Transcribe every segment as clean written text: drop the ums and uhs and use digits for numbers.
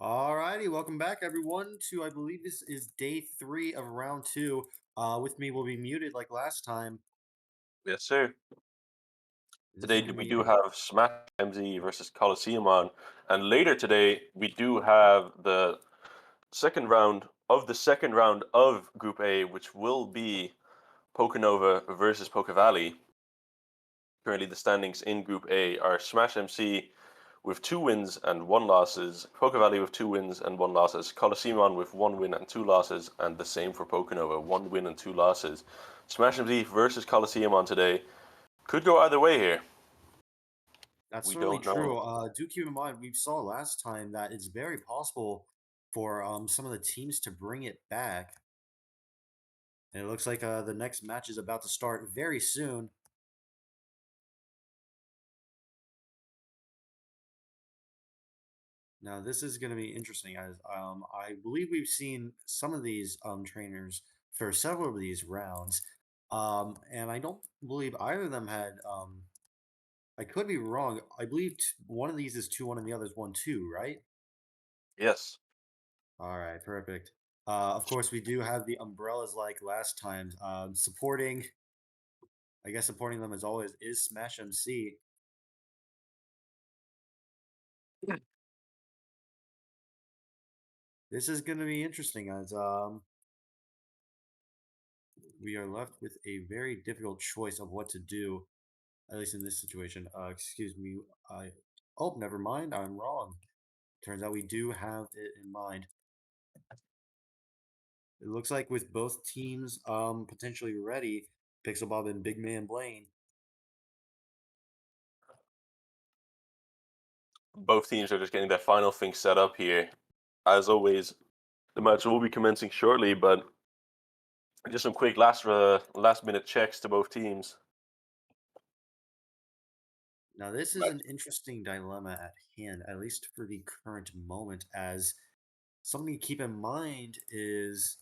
Alrighty, welcome back everyone to I believe this is day 3 of round 2. With me will be muted like last time. Yes, sir. This is Today gonna we be do have SmashMC versus Colosseumon, and later today we do have the second round of Group A, which will be Pokenova versus Pokevalley. Currently, the standings in Group A are SmashMC with 2 wins and 1 losses, Pokevalley with 2 wins and 1 losses, Colosseumon with 1 win and 2 losses, and the same for Pokenova, 1 win and 2 losses. SmashMC versus Colosseumon today could go either way here. That's We certainly don't know. true. Do keep in mind we saw last time that it's very possible for some of the teams to bring it back. And it looks like the next match is about to start very soon. Now this is going to be interesting as I believe we've seen some of these trainers for several of these rounds. And I don't believe either of them had I could be wrong. I believe one of these is 2-1 and the other is 1-2, right? Yes. All right, perfect. Of course, we do have the umbrellas like last time. I guess supporting them as always is Smash MC. This is going to be interesting as we are left with a very difficult choice of what to do, at least in this situation. Excuse me. I Oh, never mind. I'm wrong. Turns out we do have it in mind. It looks like with both teams potentially ready, Pixel Bob and Big Man Blaine. Both teams are just getting their final thing set up here. As always, the match will be commencing shortly, but just some quick last minute checks to both teams. Now, this is an interesting dilemma at hand, at least for the current moment, as something to keep in mind is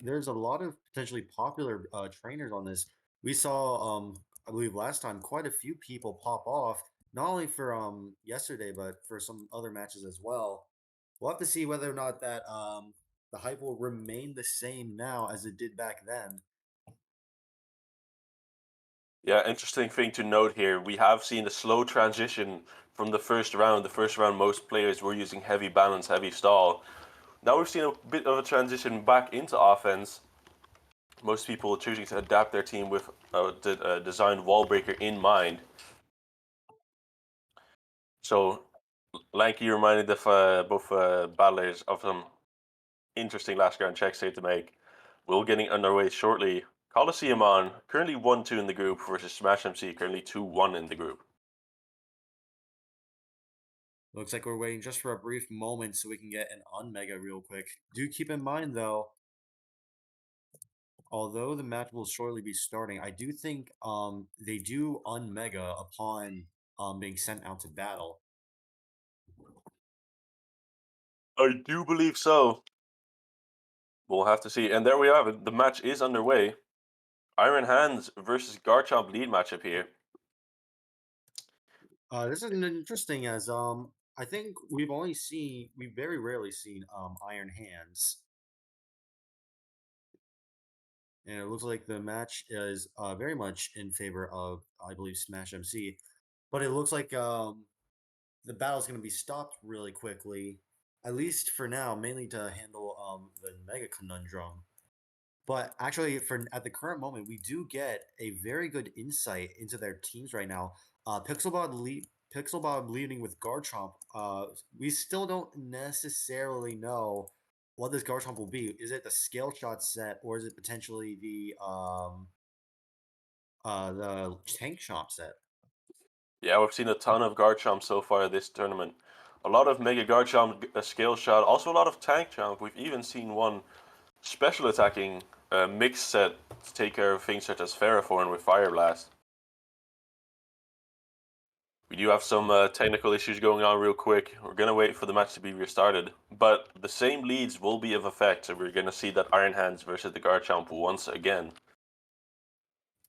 there's a lot of potentially popular trainers on this. We saw, I believe last time, quite a few people pop off, not only for yesterday, but for some other matches as well. We'll have to see whether or not that the hype will remain the same now as it did back then. Yeah, interesting thing to note here. We have seen a slow transition from the first round. The first round, most players were using heavy balance, heavy stall. Now we've seen a bit of a transition back into offense. Most people choosing to adapt their team with a designed wall breaker in mind. So Lanky reminded both battlers of some interesting last round checks here to make. We'll getting underway shortly. Colosseumon currently 1-2 in the group versus SmashMC currently 2-1 in the group. Looks like we're waiting just for a brief moment so we can get an unmega real quick. Do keep in mind though, although the match will shortly be starting, I do think they do unmega upon being sent out to battle. I do believe so. We'll have to see. And there we have it. The match is underway. Iron Hands versus Garchomp lead matchup here. This is interesting as I think we've very rarely seen Iron Hands. And it looks like the match is very much in favor of I believe Smash MC. But it looks like the battle's going to be stopped really quickly, at least for now, mainly to handle the Mega Conundrum. But actually, for at the current moment, we do get a very good insight into their teams right now. Pixelbob leading with Garchomp. We still don't necessarily know what this Garchomp will be. Is it the Scale Shot set, or is it potentially the Tank Shop set? Yeah, we've seen a ton of Garchomp so far this tournament. A lot of Mega Garchomp scale shot, also a lot of Tank Chomp. We've even seen one special attacking mix set to take care of things such as Ferrothorn with Fire Blast. We do have some technical issues going on real quick. We're going to wait for the match to be restarted. But the same leads will be of effect, so we're going to see that Iron Hands versus the Garchomp once again.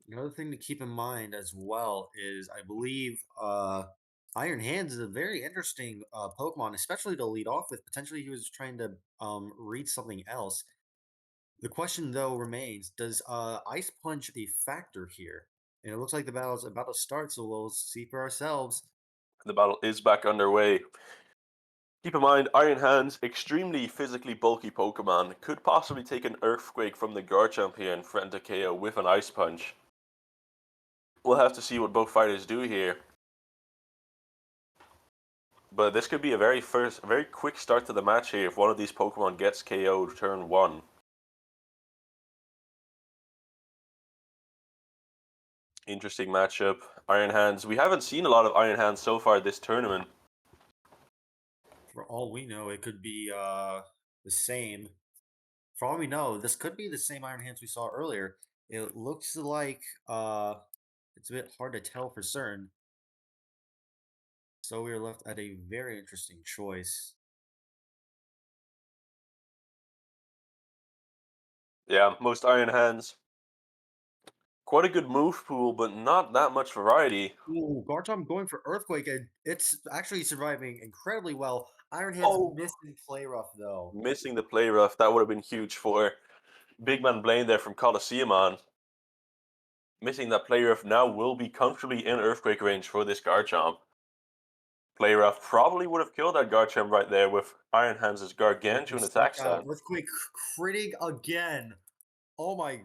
Another thing to keep in mind as well is I believe Iron Hands is a very interesting Pokemon, especially to lead off with. Potentially, he was trying to read something else. The question though remains: does Ice Punch a factor here? And it looks like the battle's about to start, so we'll see for ourselves. The battle is back underway. Keep in mind, Iron Hands, extremely physically bulky Pokemon, could possibly take an Earthquake from the Garchomp here and threaten to KO with an Ice Punch. We'll have to see what both fighters do here. But this could be a very quick start to the match here if one of these Pokemon gets KO'd turn 1. Interesting matchup. Iron Hands. We haven't seen a lot of Iron Hands so far this tournament. For all we know, it could be the same. For all we know, this could be the same Iron Hands we saw earlier. It looks like it's a bit hard to tell for certain. So we are left at a very interesting choice. Yeah, most Iron Hands. Quite a good move pool, but not that much variety. Ooh, Garchomp going for Earthquake, and it's actually surviving incredibly well. Iron Hands Oh, missing Play Rough though. missing the play rough. That would have been huge for Big Man Blaine there from Colosseumon. Missing that play rough now will be comfortably in Earthquake range for this Garchomp. Play rough probably would have killed that Garchomp right there with Iron Hands' Here gargantuan comes attack Sceptile. stat. Earthquake critting again. Oh my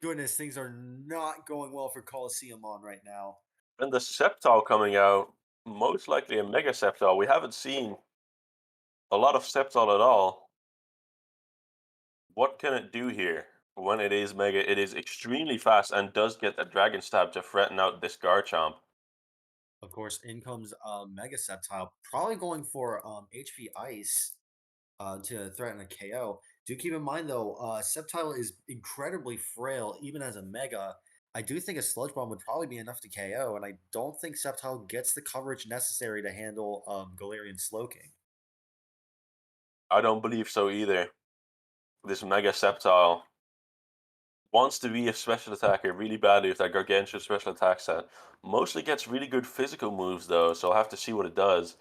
goodness, things are not going well for Colosseumon right now. And the Sceptile coming out, most likely a Mega Sceptile. We haven't seen a lot of Sceptile at all. What can it do here? When it is Mega, it is extremely fast and does get that Dragon Stab to threaten out this Garchomp. Of course, in comes Mega Sceptile, probably going for HP Ice to threaten a KO. Do keep in mind though, Sceptile is incredibly frail, even as a Mega. I do think a Sludge Bomb would probably be enough to KO, and I don't think Sceptile gets the coverage necessary to handle Galarian Slowking. I don't believe so either. This Mega Sceptile wants to be a special attacker really badly with that gargantuan special attack set. Mostly gets really good physical moves though, so I'll have to see what it does.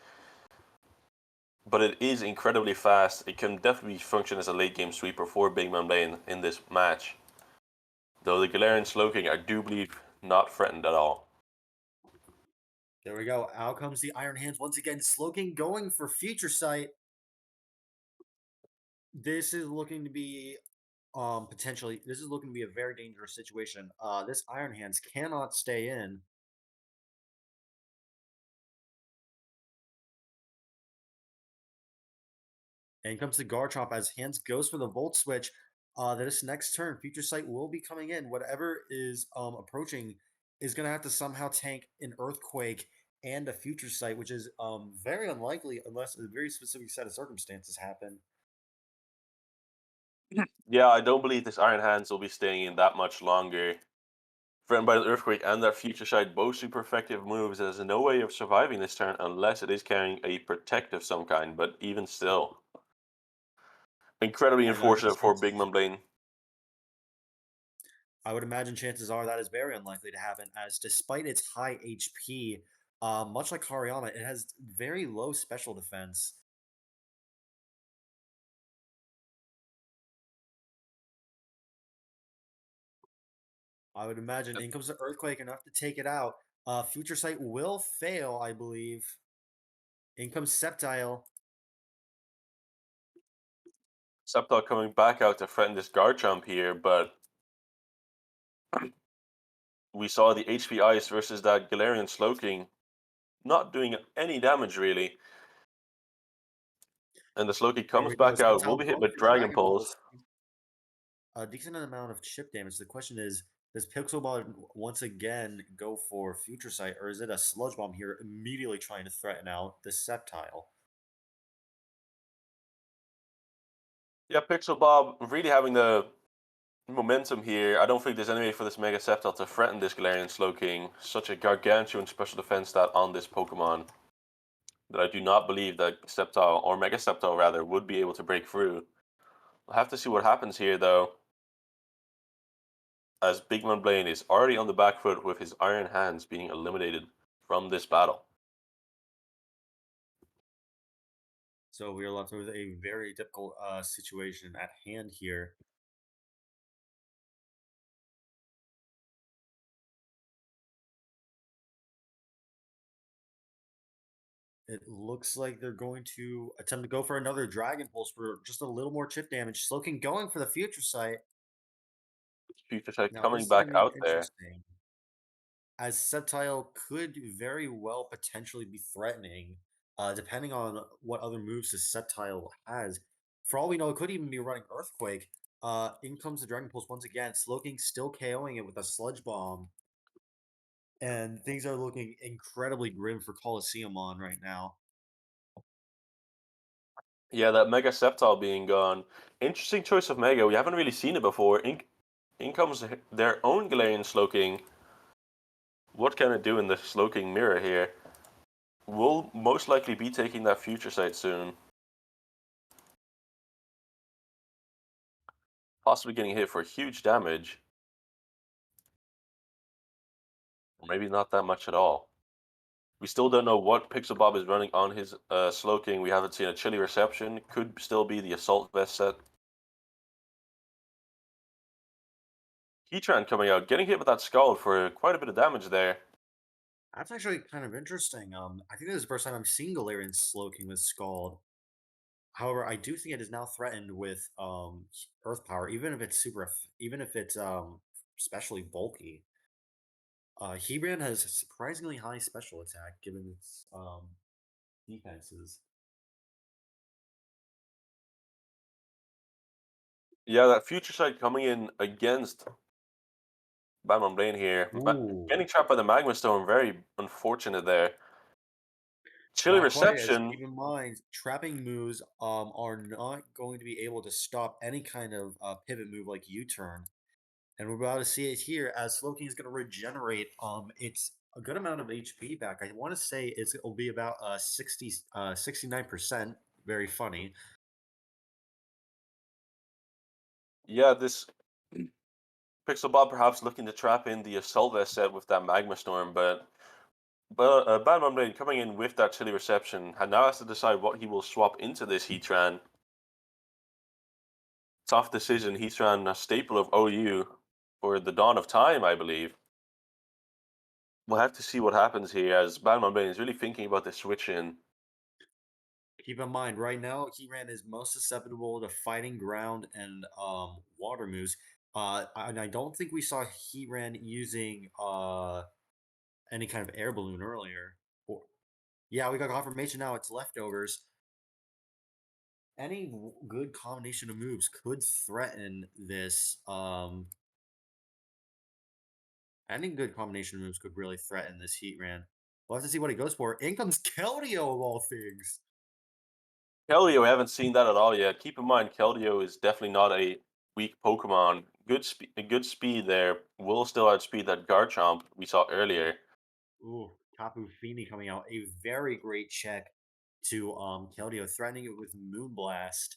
But it is incredibly fast. It can definitely function as a late game sweeper for Big Man Blaine in this match. Though the Galarian Slowking, I do believe, not threatened at all. There we go. Out comes the Iron Hands once again. Slowking going for Future Sight. This is looking to be potentially this is looking to be a very dangerous situation. This Iron Hands cannot stay in. And comes the Garchomp as Hands goes for the Volt Switch. This next turn, Future Sight will be coming in. Whatever is approaching is going to have to somehow tank an Earthquake and a Future Sight, which is very unlikely unless a very specific set of circumstances happen. Yeah, I don't believe this Iron Hands will be staying in that much longer. Threatened by the Earthquake and that Future Sight, both super effective moves. There's no way of surviving this turn unless it is carrying a Protect of some kind, but even still. Incredibly I imagine unfortunate for Big chances. Man Blaine. I would imagine chances are that is very unlikely to happen, as despite its high HP, much like Hariyama, it has very low special defense. I would imagine in comes the Earthquake enough to take it out. Future Sight will fail, I believe. In comes Sceptile. Sceptile coming back out to threaten this Garchomp here, but we saw the HP Ice versus that Galarian Slowking not doing any damage really. And the Slowking There comes we go. back out, will Sceptile be hit going with for Dragon Dragon Pulse. Pulse. A decent amount of chip damage. The question is, does Pixelmon once again go for Future Sight, or is it a Sludge Bomb here immediately trying to threaten out the Sceptile? Yeah, Pixel Bob really having the momentum here. I don't think there's any way for this Mega Sceptile to threaten this Galarian Slowking. Such a gargantuan special defense stat on this Pokemon that I do not believe that Sceptile, or Mega Sceptile rather, would be able to break through. We'll have to see what happens here though, as Big Man Blaine is already on the back foot with his Iron Hands being eliminated from this battle. So we are left with a very difficult situation at hand here. It looks like they're going to attempt to go for another Dragon Pulse for just a little more chip damage. Slowking going for the Future Sight. Future Sight Now coming this is going back to be out there. interesting, as Sceptile could very well potentially be threatening, depending on what other moves the Sceptile has. For all we know, it could even be running Earthquake. In comes the Dragon Pulse once again. Slowking still KOing it with a Sludge Bomb. And things are looking incredibly grim for Colosseumon right now. Yeah, that Mega Sceptile being gone. Interesting choice of Mega. We haven't really seen it before. In comes their own Galarian Slowking. What can it do in the Slowking mirror here? We'll most likely be taking that Future Sight soon. Possibly getting hit for huge damage. Or maybe not that much at all. We still don't know what Pixel Bob is running on his Slowking. We haven't seen a Chilly Reception. Could still be the Assault Vest set. Heatran coming out, getting hit with that Scald for quite a bit of damage there. That's actually kind of interesting. I think this is the first time I'm seeing Galarian Slowking with Scald. However, I do think it is now threatened with Earth Power, even if it's even if it's especially bulky. Heatran has a surprisingly high special attack given its defenses. Yeah, that Future Sight coming in against Batman Blaine here. But Ooh, getting trapped by the Magma Storm, very unfortunate there. Chilly not quite. As Reception. keep in mind, trapping moves are not going to be able to stop any kind of pivot move like U-turn. And we're about to see it here as Slowking is going to regenerate it's a good amount of HP back. I want to say it'll be about 69%. Very funny. Yeah, this Pixel Bob perhaps looking to trap in the Assault Vest set with that Magma Storm, but Batman Blaine coming in with that Chilly Reception and now has to decide what he will swap into this Heatran. Tough decision. Heatran, a staple of OU for the dawn of time, I believe. We'll have to see what happens here as Batman Blaine is really thinking about the switch in. Keep in mind, right now, Heatran is most susceptible to fighting ground and water moves. And I don't think we saw Heatran using any kind of air balloon earlier. Or, yeah, we got confirmation now. It's leftovers. Any good combination of moves could threaten this. Any good combination of moves could really threaten this Heatran. We'll have to see what he goes for. In comes Keldeo of all things. Keldeo, I haven't seen that at all yet. Keep in mind, Keldeo is definitely not a weak Pokemon. Good speed there. Will still outspeed that Garchomp we saw earlier. Ooh, Tapu Fini coming out. A very great check to Keldeo, threatening it with Moonblast.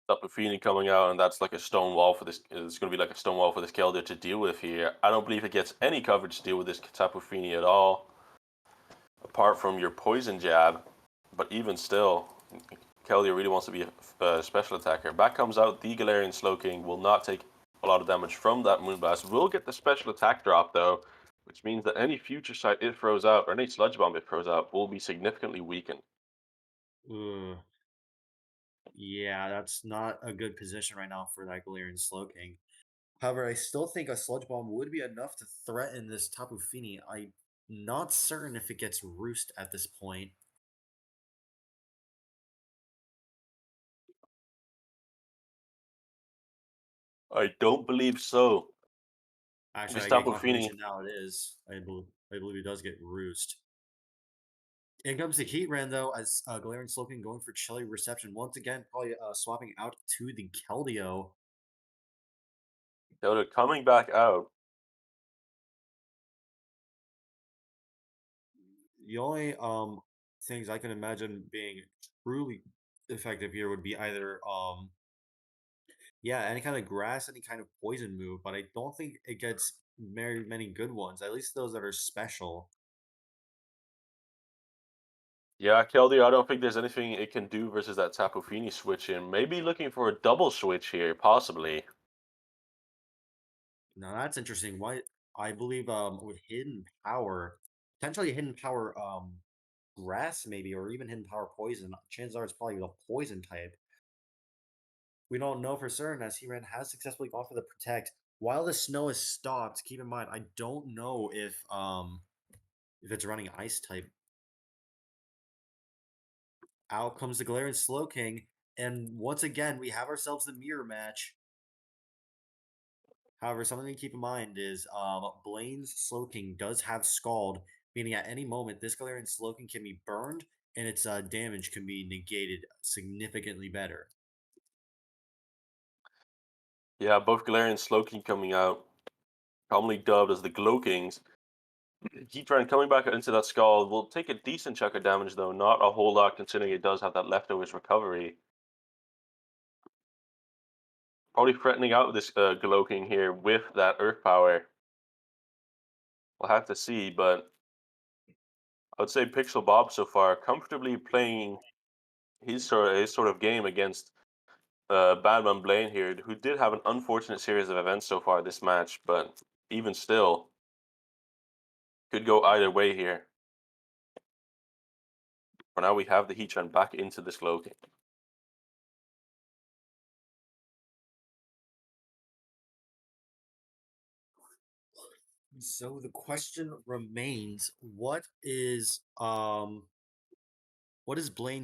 Tapu Fini coming out, and that's like a stone wall for this. It's going to be like a stone wall for this Keldeo to deal with here. I don't believe it gets any coverage to deal with this Tapu Fini at all, apart from your Poison Jab. But even still, Keldeo really wants to be a special attacker. Back comes out the Galarian Slowking. Will not take a lot of damage from that Moonblast. Will get the special attack drop though, which means that any future sight it throws out or any Sludge Bomb it throws out will be significantly weakened. Ugh. Yeah, that's not a good position right now for that Galarian Slowking. However, I still think a Sludge Bomb would be enough to threaten this Tapu Fini. I'm not certain if it gets Roost at this point. I don't believe so. Actually, This I get Tapu Fini, confirmation now it is. I believe it does get Roost. In comes the Heatran, though, as Galarian Slowking going for Chilly Reception. Once again, probably swapping out to the Keldeo. Keldeo coming back out. The only things I can imagine being truly effective here would be either yeah, any kind of grass, any kind of poison move, but I don't think it gets very many good ones, at least those that are special. Yeah, Keldeo, I don't think there's anything it can do versus that Tapu Fini switch in. Maybe looking for a double switch here, possibly. Now that's interesting. Why I believe with hidden power, potentially hidden power grass maybe, or even hidden power poison. Chances are it's probably the poison type. We don't know for certain as He-Ran has successfully gone for the protect. While the snow is stopped, keep in mind I don't know if it's running ice type. Out comes the Galarian Slowking, and once again we have ourselves the mirror match. However, something to keep in mind is Blaine's Slowking does have Scald, meaning at any moment this Galarian Slowking can be burned and its damage can be negated significantly better. Yeah, both Galarian Slowking coming out, commonly dubbed as the Glowkings. Heatran coming back into that Scald will take a decent chunk of damage, though, not a whole lot considering it does have that leftovers recovery. Probably threatening out this Glowking here with that Earth Power. We'll have to see, but I would say Pixel Bob so far comfortably playing his sort of game against Badman Blaine here, who did have an unfortunate series of events so far this match, but even still, could go either way here. For now, we have the Heatran back into this Glowking. So the question remains, what is Blaine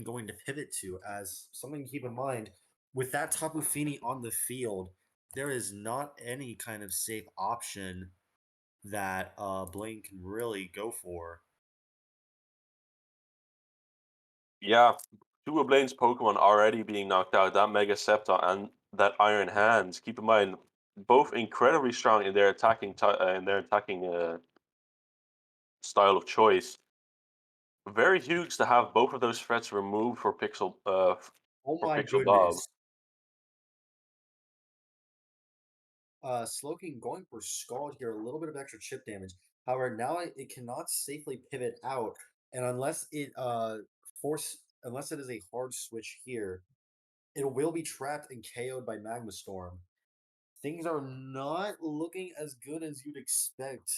going to pivot to? As something to keep in mind, with that Tapu Fini on the field, there is not any kind of safe option that Blaine can really go for. Yeah, two of Blaine's Pokemon already being knocked out. That Mega Sceptile and that Iron Hands. Keep in mind, both incredibly strong in their attacking style of choice. Very huge to have both of those threats removed for Oh for my Pixel Bob. goodness. Slowking going for Scald here, a little bit of extra chip damage. However, now it cannot safely pivot out, and unless it is a hard switch here, it will be trapped and KO'd by Magma Storm. Things are not looking as good as you'd expect.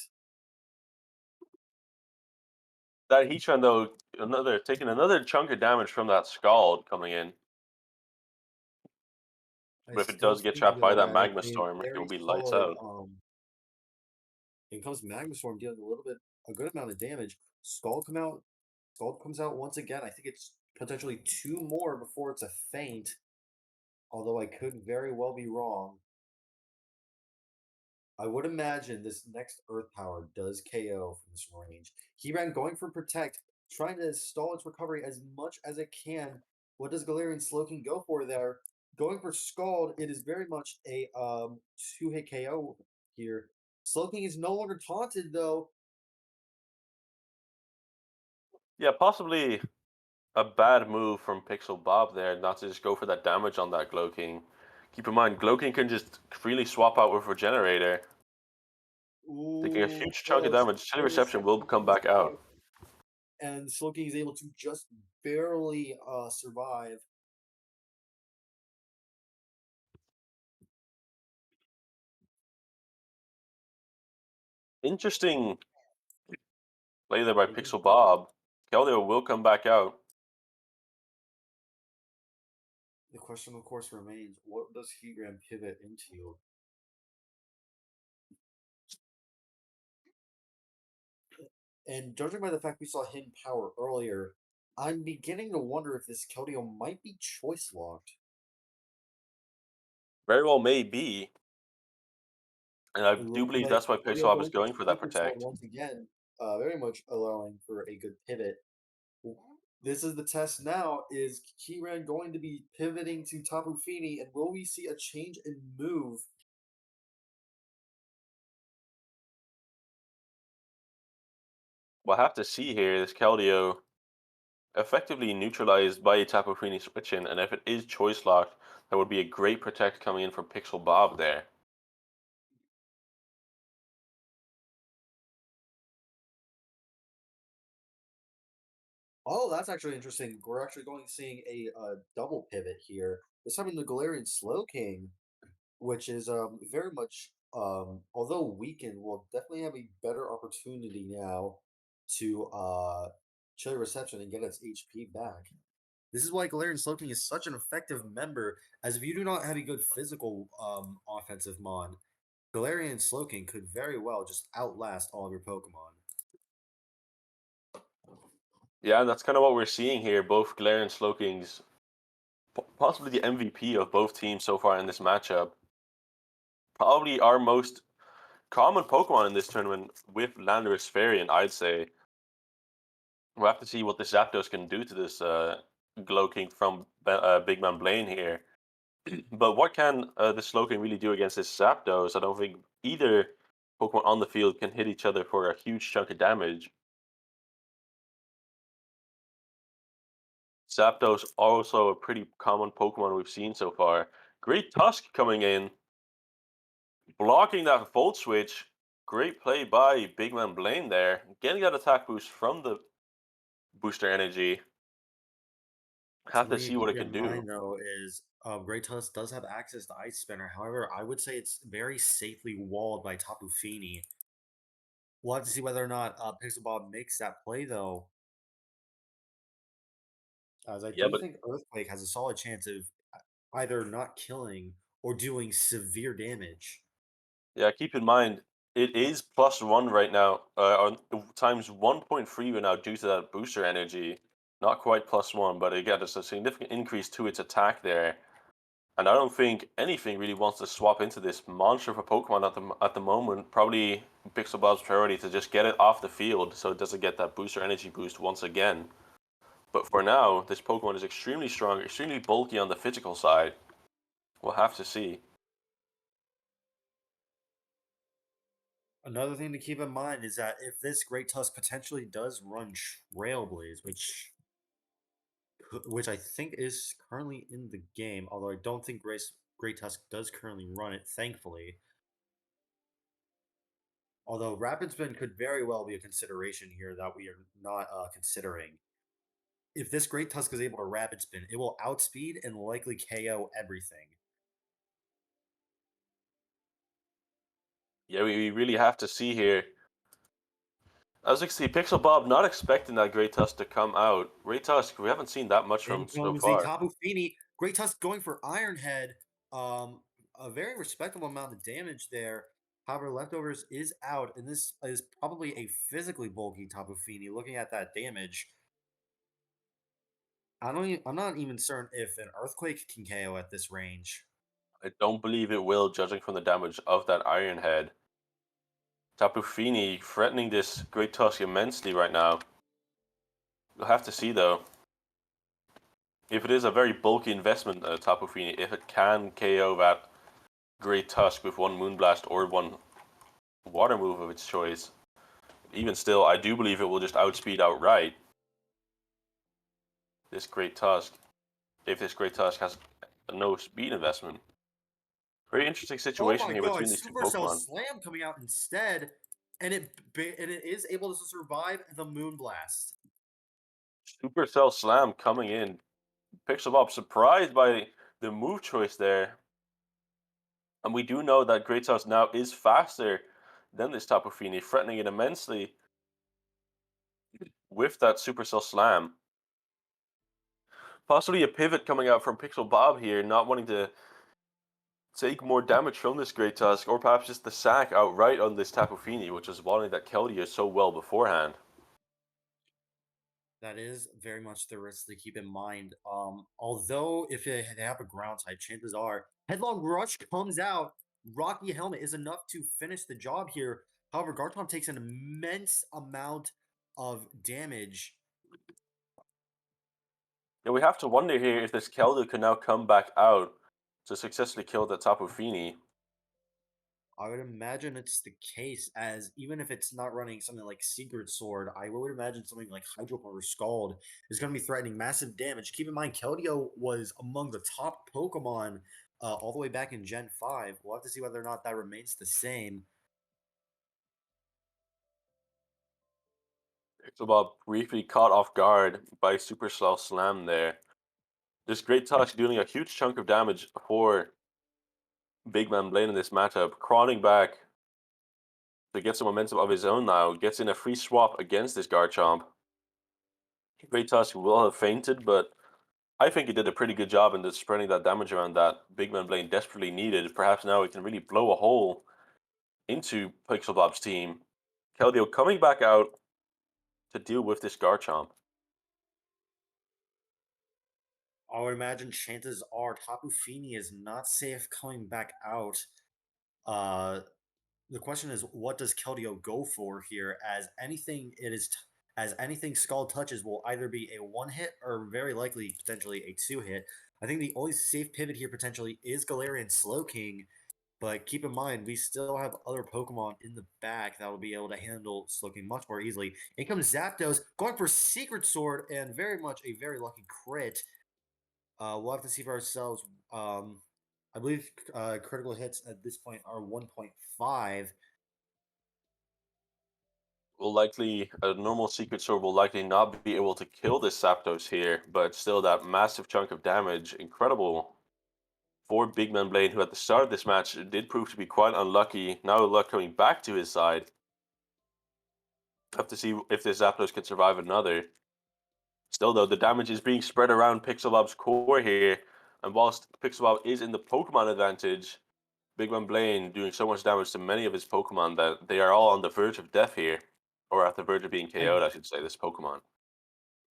That Heatran though, another taking another chunk of damage from that Scald coming in. I But if it still does get think trapped by though that that it's Magma a Storm, it will very be lights solid. out. It comes Magma Storm dealing a good amount of damage. Scald comes out once again. I think it's potentially two more before it's a feint. Although I could very well be wrong. I would imagine this next Earth Power does KO from this range. He-Ran going for Protect, trying to stall its recovery as much as it can. What does Galarian Slowking go for there? Going for Scald, it is very much a two-hit KO here. Slowking is no longer taunted though. Yeah, possibly a bad move from Pixel Bob there, not to just go for that damage on that Glowking. Keep in mind, Glowking can just freely swap out with Regenerator, taking a Ooh, huge chunk of close. damage. Steady Reception will Reception come comes back out. out, and Slowking is able to just barely survive. Interesting play there by Taking Pixel Bob. Keldeo will come back out. The question, of course, remains: what does Heatran pivot into? And judging by the fact we saw hidden power earlier, I'm beginning to wonder if this Keldeo might be choice locked. Very well may be. And I It do looks believe like that's why Pixel Keldeo Bob is going for going for that Super Sword Protect. once again, very much allowing for a good pivot. This is the test now. Is Heatran going to be pivoting to Tapu Fini, and will we see a change in move? We'll have to see here. This Keldeo effectively neutralized by Tapu Fini switching, and if it is choice locked, that would be a great Protect coming in from Pixel Bob there. Oh, that's actually interesting. We're actually going seeing a double pivot here. This time in the Galarian Slowking, which is very much although weakened, will definitely have a better opportunity now to chili reception and get its HP back. This is why Galarian Slowking is such an effective member, as if you do not have a good physical offensive mon, Galarian Slowking could very well just outlast all of your Pokemon. Yeah, that's kind of what we're seeing here. Both Glare and Slowking's possibly the MVP of both teams so far in this matchup. Probably our most common Pokemon in this tournament with Landorus Fairy, and I'd say we'll have to see what the Zapdos can do to this Glow King from Big Man Blaine here. But what can the Slowking really do against this Zapdos? I don't think either Pokemon on the field can hit each other for a huge chunk of damage. Zapdos also a pretty common Pokemon we've seen so far. Great Tusk coming in, blocking that Volt Switch. Great play by Big Man Blaine there, getting that attack boost from the booster energy. Have to Something to see what keep it can in do. mind, though, is Great Tusk does have access to Ice Spinner. However, I would say it's very safely walled by Tapu Fini. We'll have to see whether or not Pixel Bob makes that play, though, as I Yeah, do but think Earthquake has a solid chance of either not killing or doing severe damage. yeah, keep in mind it is +1 right now. On times 1.3 right now due to that booster energy. Not quite +1, but it gets a significant increase to its attack there. And I don't think anything really wants to swap into this monster of a Pokemon at the moment. Probably Pixel Bob's priority to just get it off the field so it doesn't get that booster energy boost once again. But for now, this Pokemon is extremely strong, extremely bulky on the physical side. We'll have to see. Another thing to keep in mind is that if this Great Tusk potentially does run Trailblaze, which I think is currently in the game, although I don't think Great Tusk does currently run it, thankfully. Although Rapid Spin could very well be a consideration here that we are not considering. If this Great Tusk is able to Rapid Spin, it will outspeed and likely KO everything. Yeah, we really have to see here. As you can see, Pixel Bob not expecting that Great Tusk to come out. Great Tusk, we haven't seen that much from In so comes the far. Tapu Fini. Great Tusk going for Iron Head. A very respectable amount of damage there. However, Leftovers is out, and this is probably a physically bulky Tapu Fini. Looking at that damage, I'm not even certain if an Earthquake can KO at this range. I don't believe it will, judging from the damage of that Iron Head. Tapu Fini threatening this Great Tusk immensely right now. We'll have to see though. If it is a very bulky investment, Tapu Fini, if it can KO that Great Tusk with one Moonblast or one Water move of its choice, even still, I do believe it will just outspeed outright this Great Tusk. If this Great Tusk has no speed investment. Very interesting Oh situation my here god, between these two Supercell Pokemon. Slam coming out instead, and it is able to survive the Moonblast. Supercell Slam coming in. Pixel Bob surprised by the move choice there. And we do know that Great Tusk now is faster than this Tapu Fini, threatening it immensely with that Supercell Slam. Possibly a pivot coming out from Pixel Bob here, not wanting to take more damage from this Great Tusk, or perhaps just the sack outright on this Tapu Fini, which is wanting that Keldeo so well beforehand. That is very much the risk to keep in mind. Although if they have a ground type, chances are Headlong Rush comes out. Rocky Helmet is enough to finish the job here. However, Garchomp takes an immense amount of damage. Yeah, we have to wonder here if this Keldeo can now come back out to successfully kill the Tapu Fini. I would imagine it's the case, as even if it's not running something like Secret Sword, I would imagine something like Hydro Pump or Scald is going to be threatening massive damage. Keep in mind, Keldeo was among the top Pokemon all the way back in Gen 5. We'll have to see whether or not that remains the same. Pixelbob briefly caught off guard by Super Slow Slam there. This Great Tusk dealing a huge chunk of damage for Big Man Blaine in this matchup, crawling back to get some momentum of his own now, gets in a free swap against this Garchomp. Great Tusk will have fainted, but I think he did a pretty good job in just spreading that damage around that Big Man Blaine desperately needed. Perhaps now he can really blow a hole into Pixelbob's team. Keldeo coming back out to deal with this Garchomp. I would imagine chances are Tapu Fini is not safe coming back out. Uh, the question is, what does Keldeo go for here? As anything Skull touches will either be a one hit or very likely potentially a two hit. I think the only safe pivot here potentially is Galarian Slowking, but keep in mind we still have other Pokemon in the back that will be able to handle Slowking much more easily. In comes Zapdos going for Secret Sword and very much a very lucky crit. We'll have to see for ourselves. I believe critical hits at this point are 1.5. Will likely, a normal Secret Sword will likely not be able to kill this Zapdos here, but still that massive chunk of damage, incredible for Big Man Blade, who at the start of this match did prove to be quite unlucky. Now luck coming back to his side. Have to see if this Zapdos can survive another. Still though, the damage is being spread around Pixelbob's core here, and whilst Pixelbob is in the Pokemon advantage, Big Man Blaine doing so much damage to many of his Pokemon that they are all on the verge of death here. Or at the verge of being KO'd, And I should say, this Pokemon.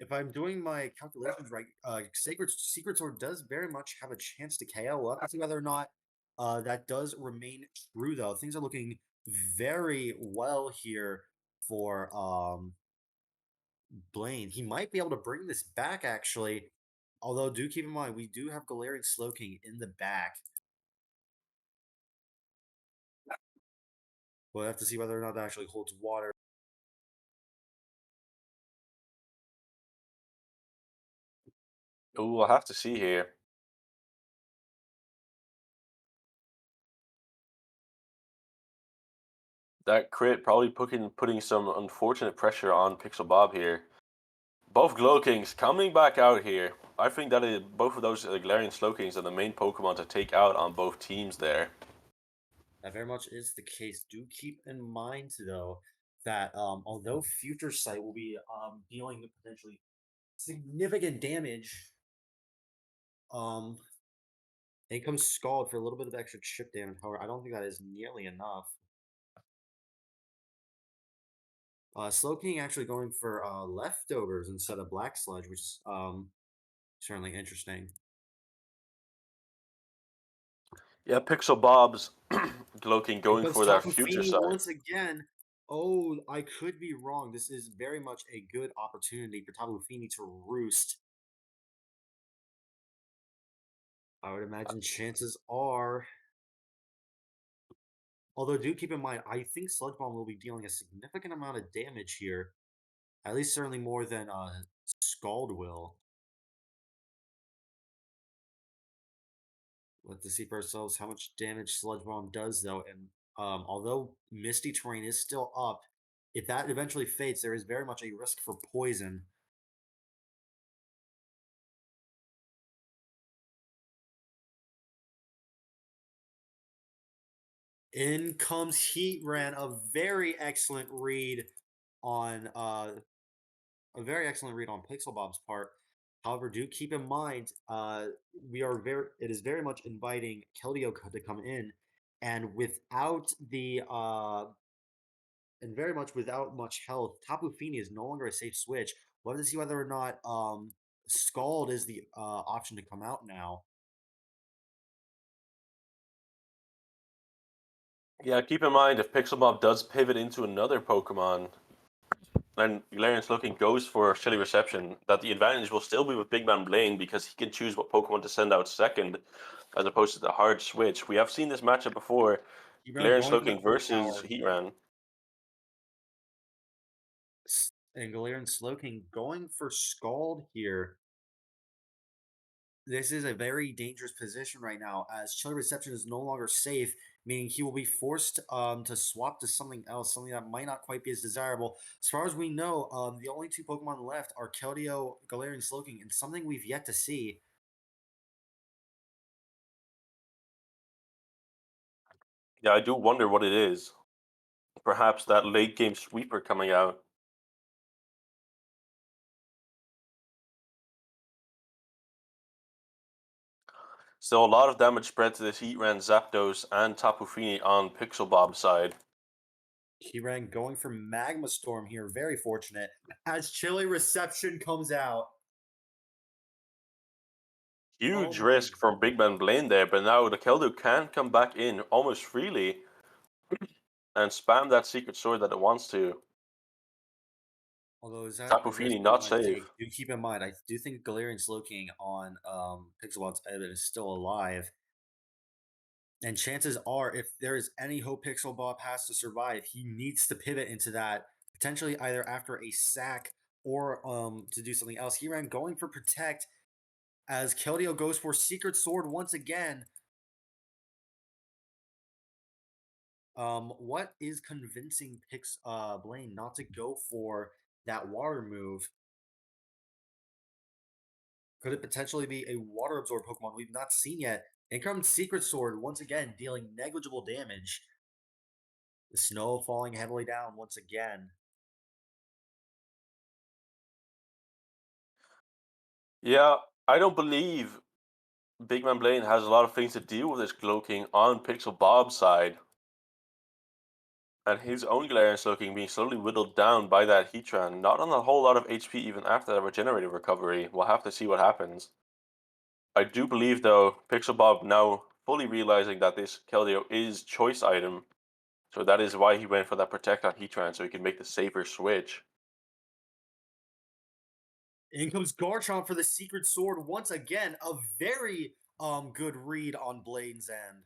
if I'm doing my calculations right, Secret Sword does very much have a chance to KO. We'll have to see whether or not that does remain true, though. Things are looking very well here for Blaine. He might be able to bring this back, actually. Although, do keep in mind, we do have Galarian Slowking in the back. We'll have to see whether or not that actually holds water. Ooh, we'll have to see here. That crit probably putting some unfortunate pressure on Pixel Bob here. Both Glow Kings coming back out here. I think that both of those Galarian Slowkings are the main Pokemon to take out on both teams there. That very much is the case. Do keep in mind, though, that although Future Sight will be dealing potentially significant damage, um, it comes Scald for a little bit of extra chip damage. However, I don't think that is nearly enough. Slowking actually going for leftovers instead of Black Sludge, which is certainly interesting. Yeah, Pixel Bob's Glow King In going comes for that Tapu future Fini side. once again. Oh, I could be wrong. This is very much a good opportunity for Tapu Fini to roost. I would imagine chances are, although do keep in mind, I think Sludge Bomb will be dealing a significant amount of damage here. At least certainly more than Scald will. Let's see for ourselves how much damage Sludge Bomb does, though. And although Misty Terrain is still up, if that eventually fades, there is very much a risk for poison. In comes Heat Ran, on a very excellent read on Pixel Bob's part. However, do keep in mind, it is very much inviting Keldeo to come in, and and very much without much health, Tapu Fini is no longer a safe switch. We'll have to see whether or not Scald is the option to come out now. Yeah, keep in mind if Pixel Bob does pivot into another Pokemon, then Galarian Slowking goes for Chilly Reception, that the advantage will still be with Big Man Blaine because he can choose what Pokemon to send out second, as opposed to the hard switch. We have seen this matchup before. Heat Ran Galarian going for the Slowking Quick versus Power, Heatran. and Galarian Slowking going for Scald here. This is a very dangerous position right now, as Chilly Reception is no longer safe, meaning he will be forced to swap to something else, something that might not quite be as desirable. As far as we know, the only two Pokemon left are Keldeo, Galarian Slowking, and something we've yet to see. Yeah, I do wonder what it is. Perhaps that late game sweeper coming out. Still, a lot of damage spread to this Heatran, Zapdos, and Tapu Fini on Pixel Bob's side. Keyran going for Magma Storm here, very fortunate. As Chili Reception comes out. Oh Huge my, risk from Big Man Blaine there, but now the Keldeo can come back in almost freely and spam that Secret Sword that it wants to. although is that a Tapu risk Fini we not want to safe. take? Do keep in mind, I do think Galarian Slowking on Pixelmon's Edit is still alive. And chances are, if there is any hope Pixel Bob has to survive, he needs to pivot into that, potentially either after a sack or to do something else. He ran going for Protect as Keldeo goes for Secret Sword once again. What is convincing Blaine not to go for that water move? Could it potentially be a water absorb Pokemon we've not seen yet? In comes Secret Sword once again, dealing negligible damage. The snow falling heavily down once again. Yeah, I don't believe Big Man Blaine has a lot of things to deal with this cloaking on Pixel Bob's side. And his own Galarian Slowking being slowly whittled down by that Heatran, not on a whole lot of HP even after that regenerative recovery. We'll have to see what happens. I do believe though, Pixel Bob now fully realizing that this Keldeo is choice item, so that is why he went for that Protect on Heatran, so he can make the safer switch. In comes Garchomp for the Secret Sword once again. A very good read on Blaine's end.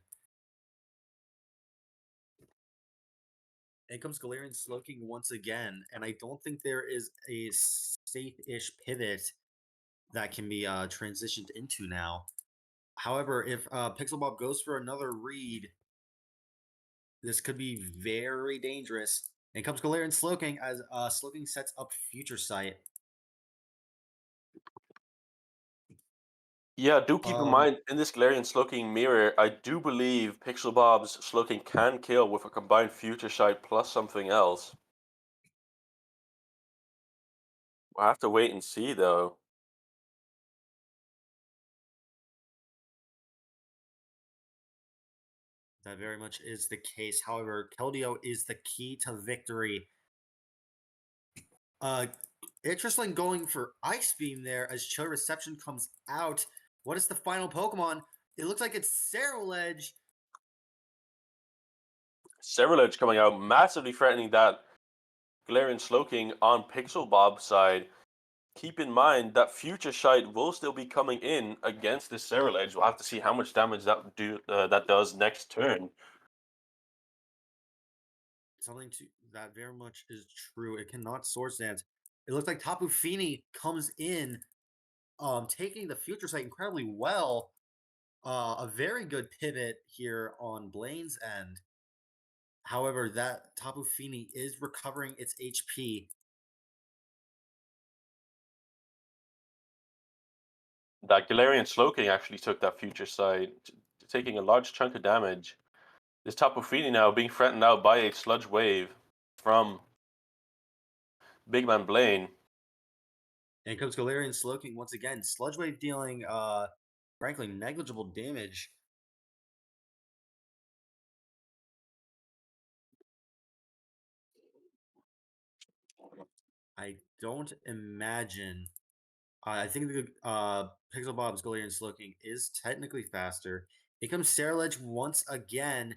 In comes Galarian Slowking once again, and I don't think there is a safe-ish pivot that can be transitioned into now. However, if Pixel Bob goes for another read, this could be very dangerous. In comes Galarian Slowking as Slowking sets up Future Sight. Yeah, do keep in Um, mind in this Galarian Slowking mirror, I do believe Pixel Bob's Slowking can kill with a combined Future Sight plus something else. We'll have to wait and see though. that very much is the case. However, Keldeo is the key to victory. Uh, interesting going for Ice Beam there as Chill Reception comes out. What is the final Pokemon? It looks like it's Ceruledge. Cerulege coming out, massively threatening that Galarian Slowking on Pixel Bob's side. Keep in mind that Future Sight will still be coming in against this Cerulege. We'll have to see how much damage that does next turn. Something to that very much is true. It cannot Swords Dance. It looks like Tapu Fini comes in, taking the Future Sight incredibly well. A very good pivot here on Blaine's end. However, that Tapu Fini is recovering its HP. That Galarian Slowking actually took that Future Sight, taking a large chunk of damage. This Tapu Fini now being threatened out by a Sludge Wave from Big Man Blaine. And comes Galarian Slowking once again. Sludge Wave dealing, frankly, negligible damage. I don't imagine. I think the Pixel Bob's Galarian Slowking is technically faster. Here comes Ceruledge once again.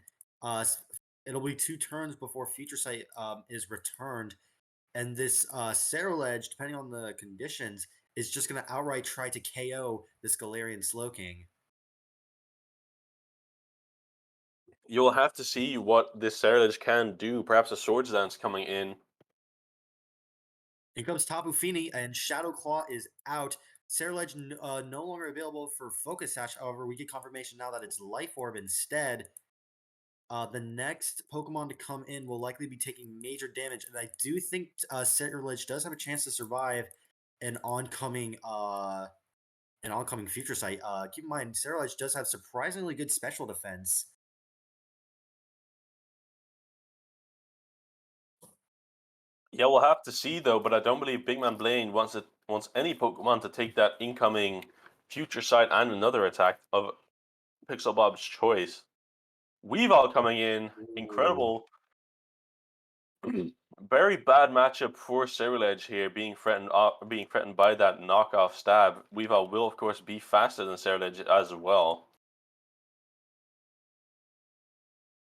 It'll be 2 turns before Future Sight is returned. And this Ceruledge, depending on the conditions, is just going to outright try to KO this Galarian Slowking. You'll have to see what this Cerulege can do. Perhaps a Swords Dance coming in. In comes Tapu Fini, and Shadow Claw is out. Ceruledge no longer available for Focus Sash. However, we get confirmation now that it's Life Orb instead. The next Pokemon to come in will likely be taking major damage, and I do think Sacrilege does have a chance to survive an oncoming future sight. Keep in mind, Sacrilege does have surprisingly good special defense. Yeah, we'll have to see though, but I don't believe Big Man Blaine wants any Pokemon to take that incoming future sight and another attack of Pixel Bob's choice. Weavile coming in, Ooh. incredible. Very bad matchup for Ceruledge here, being threatened by that knockoff stab. Weavile will of course be faster than Ceruledge as well.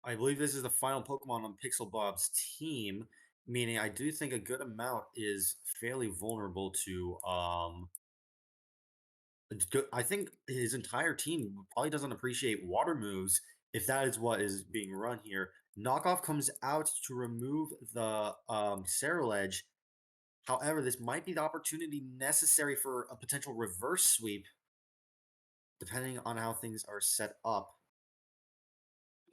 I believe this is the final Pokemon on Pixel Bob's team, meaning I do think a good amount is fairly vulnerable to I think his entire team probably doesn't appreciate water moves if that is what is being run here. Knockoff comes out to remove the Ceruledge. However, this might be the opportunity necessary for a potential reverse sweep, depending on how things are set up.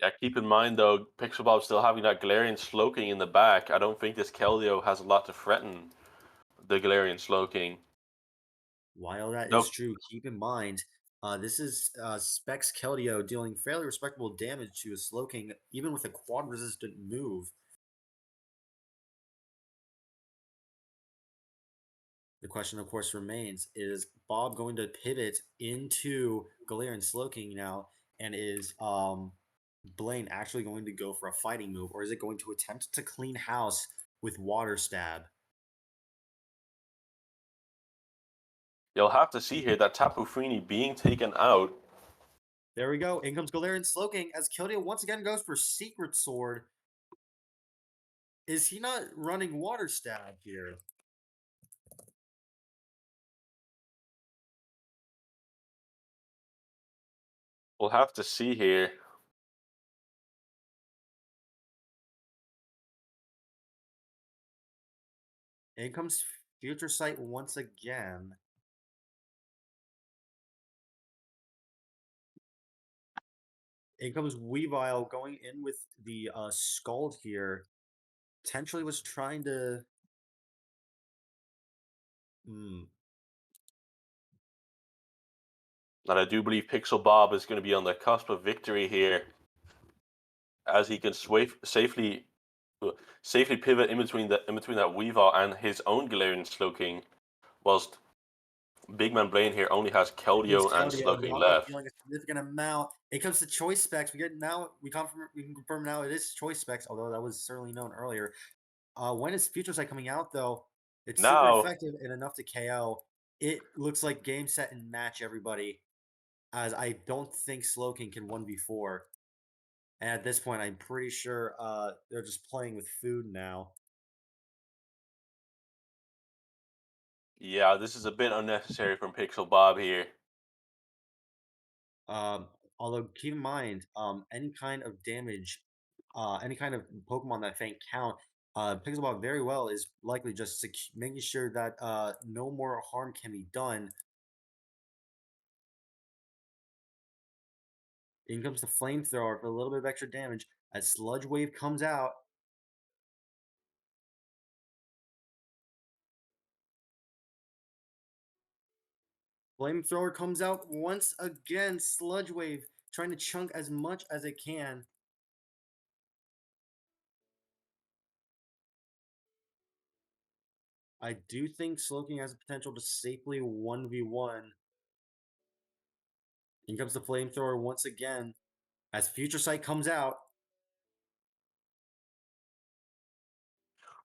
Yeah, keep in mind though, Pixel Bob still having that Galarian Slowking in the back. I don't think this Keldeo has a lot to threaten the Galarian Slowking. While that is Though, true, keep in mind this is Specs Keldeo dealing fairly respectable damage to a Slowking, even with a quad resistant move. The question, of course, remains: is Bob going to pivot into Galarian Slowking now, and is Blaine actually going to go for a fighting move, or is it going to attempt to clean house with Water Stab? you'll have to see here that Tapu Fini being taken out. There we go. In comes Galarian Slowking as Keldeo once again goes for Secret Sword. Is he not running Water Stab here? We'll have to see here. In comes Future Sight once again. In comes Weavile going in with the Scald here. Potentially was trying to. Hmm. And I do believe Pixel Bob is going to be on the cusp of victory here, as he can uh, safely pivot in between that Weavile and his own Galarian Slowking, whilst Big Man Blaine here only has Here comes Keldeo and Keldeo, Slowking knockoff left. dealing a significant amount. It comes to choice specs. We can confirm now it is choice specs, although that was certainly known earlier. When is Future Sight coming out though? It's super Now, effective and enough to KO. It looks like game set and match everybody, as I don't think Slowking can 1v4. And at this point, I'm pretty sure they're just playing with food now. yeah, this is a bit unnecessary from Pixel Bob here. Um, Although keep in mind, any kind of damage, any kind of Pokemon that faint count, Pixelbot very well is likely just making sure that no more harm can be done. In comes the flamethrower for a little bit of extra damage. As Sludge Wave comes out, flamethrower comes out once again. Sludge Wave trying to chunk as much as it can. I do think Slowking has the potential to safely 1v1. In comes the flamethrower once again. As Future Sight comes out,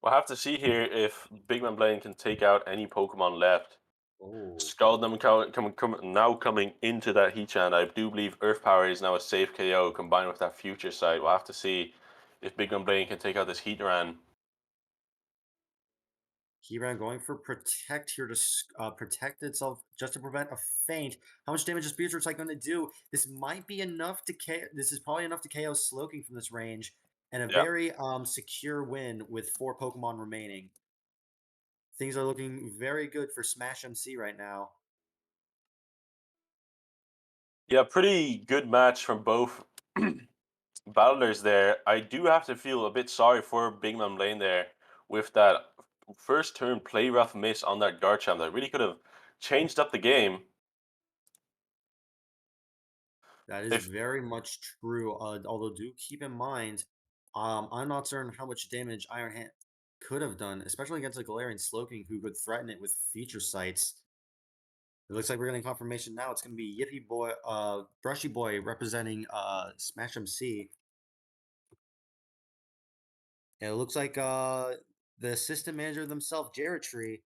We'll have to see here if Big Man Blaine can take out any Pokemon left. oh, Scaldum now coming into that Heatran. I do believe Earth Power is now a safe KO combined with that Future Sight. We'll have to see if Big Man Blaine can take out this Heatran. Keyran going for protect here to protect itself just to prevent a faint. How much damage is Future Sight going to do? This might be enough to KO. This is probably enough to KO Slowking from this range, and a Yeah. very secure win with 4 Pokemon remaining. Things are looking very good for SmashMC right now. Yeah, pretty good match from both battlers there, I do have to feel a bit sorry for Big Man Lane there with that first turn play rough miss on that Garchomp that really could have changed up the game. That is If very much true. Although do keep in mind, I'm not certain how much damage Iron Hand could have done, especially against a Galarian Slowking who could threaten it with feature sights. It looks like we're getting confirmation now. It's going to be Yippee Boy, Brushy Boy representing Smash MC. And it looks like the assistant manager themselves, Jared Tree.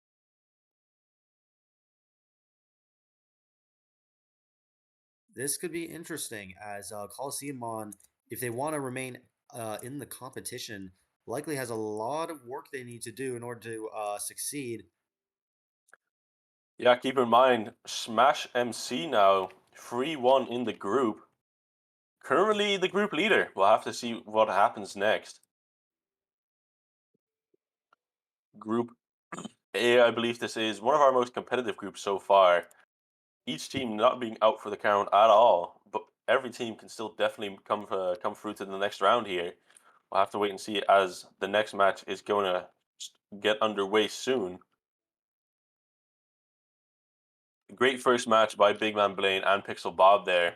This could be interesting as Colosseumon, if they want to remain in the competition, likely has a lot of work they need to do in order to succeed. Yeah, keep in mind, Smash MC now 3-1 in the group. Currently the group leader. We'll have to see what happens next. Group A, I believe this is one of our most competitive groups so far. Each team not being out for the count at all, but every team can still definitely come through to the next round here. We'll have to wait and see as the next match is going to get underway soon. Great first match by Big Man Blaine and Pixel Bob there.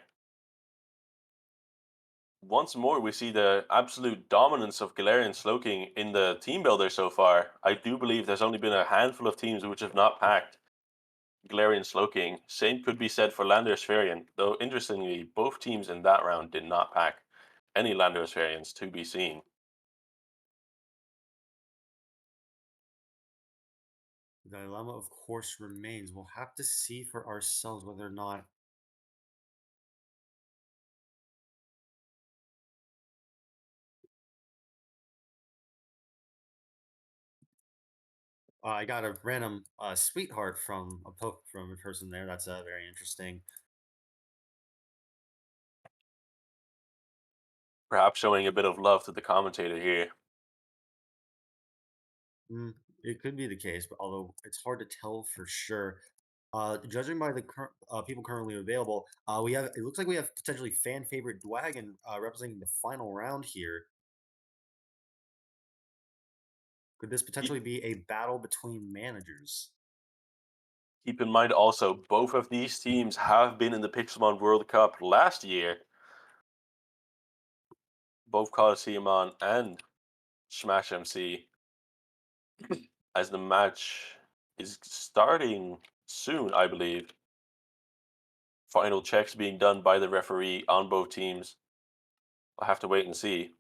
Once more, we see the absolute dominance of Galarian Slowking in the team builder so far. I do believe there's only been a handful of teams which have not packed Galarian Slowking. Same could be said for Landorus Variant, though interestingly, both teams in that round did not pack any Landorus Variants to be seen. The dilemma, of course, remains. We'll have to see for ourselves whether or not. I got a random sweetheart from from a person there. That's very interesting. Perhaps showing a bit of love to the commentator here. Mm, it could be the case, but although it's hard to tell for sure. Judging by the current people currently available, we have it looks like we have potentially fan favorite Dwagon representing the final round here. Could this Keep, potentially be a battle between managers? keep in mind also, both of these teams have been in the Pixelmon World Cup last year. Both Colosseumon and Smash MC, as the match is starting soon, I believe. Final checks being done by the referee on both teams. I'll have to wait and see.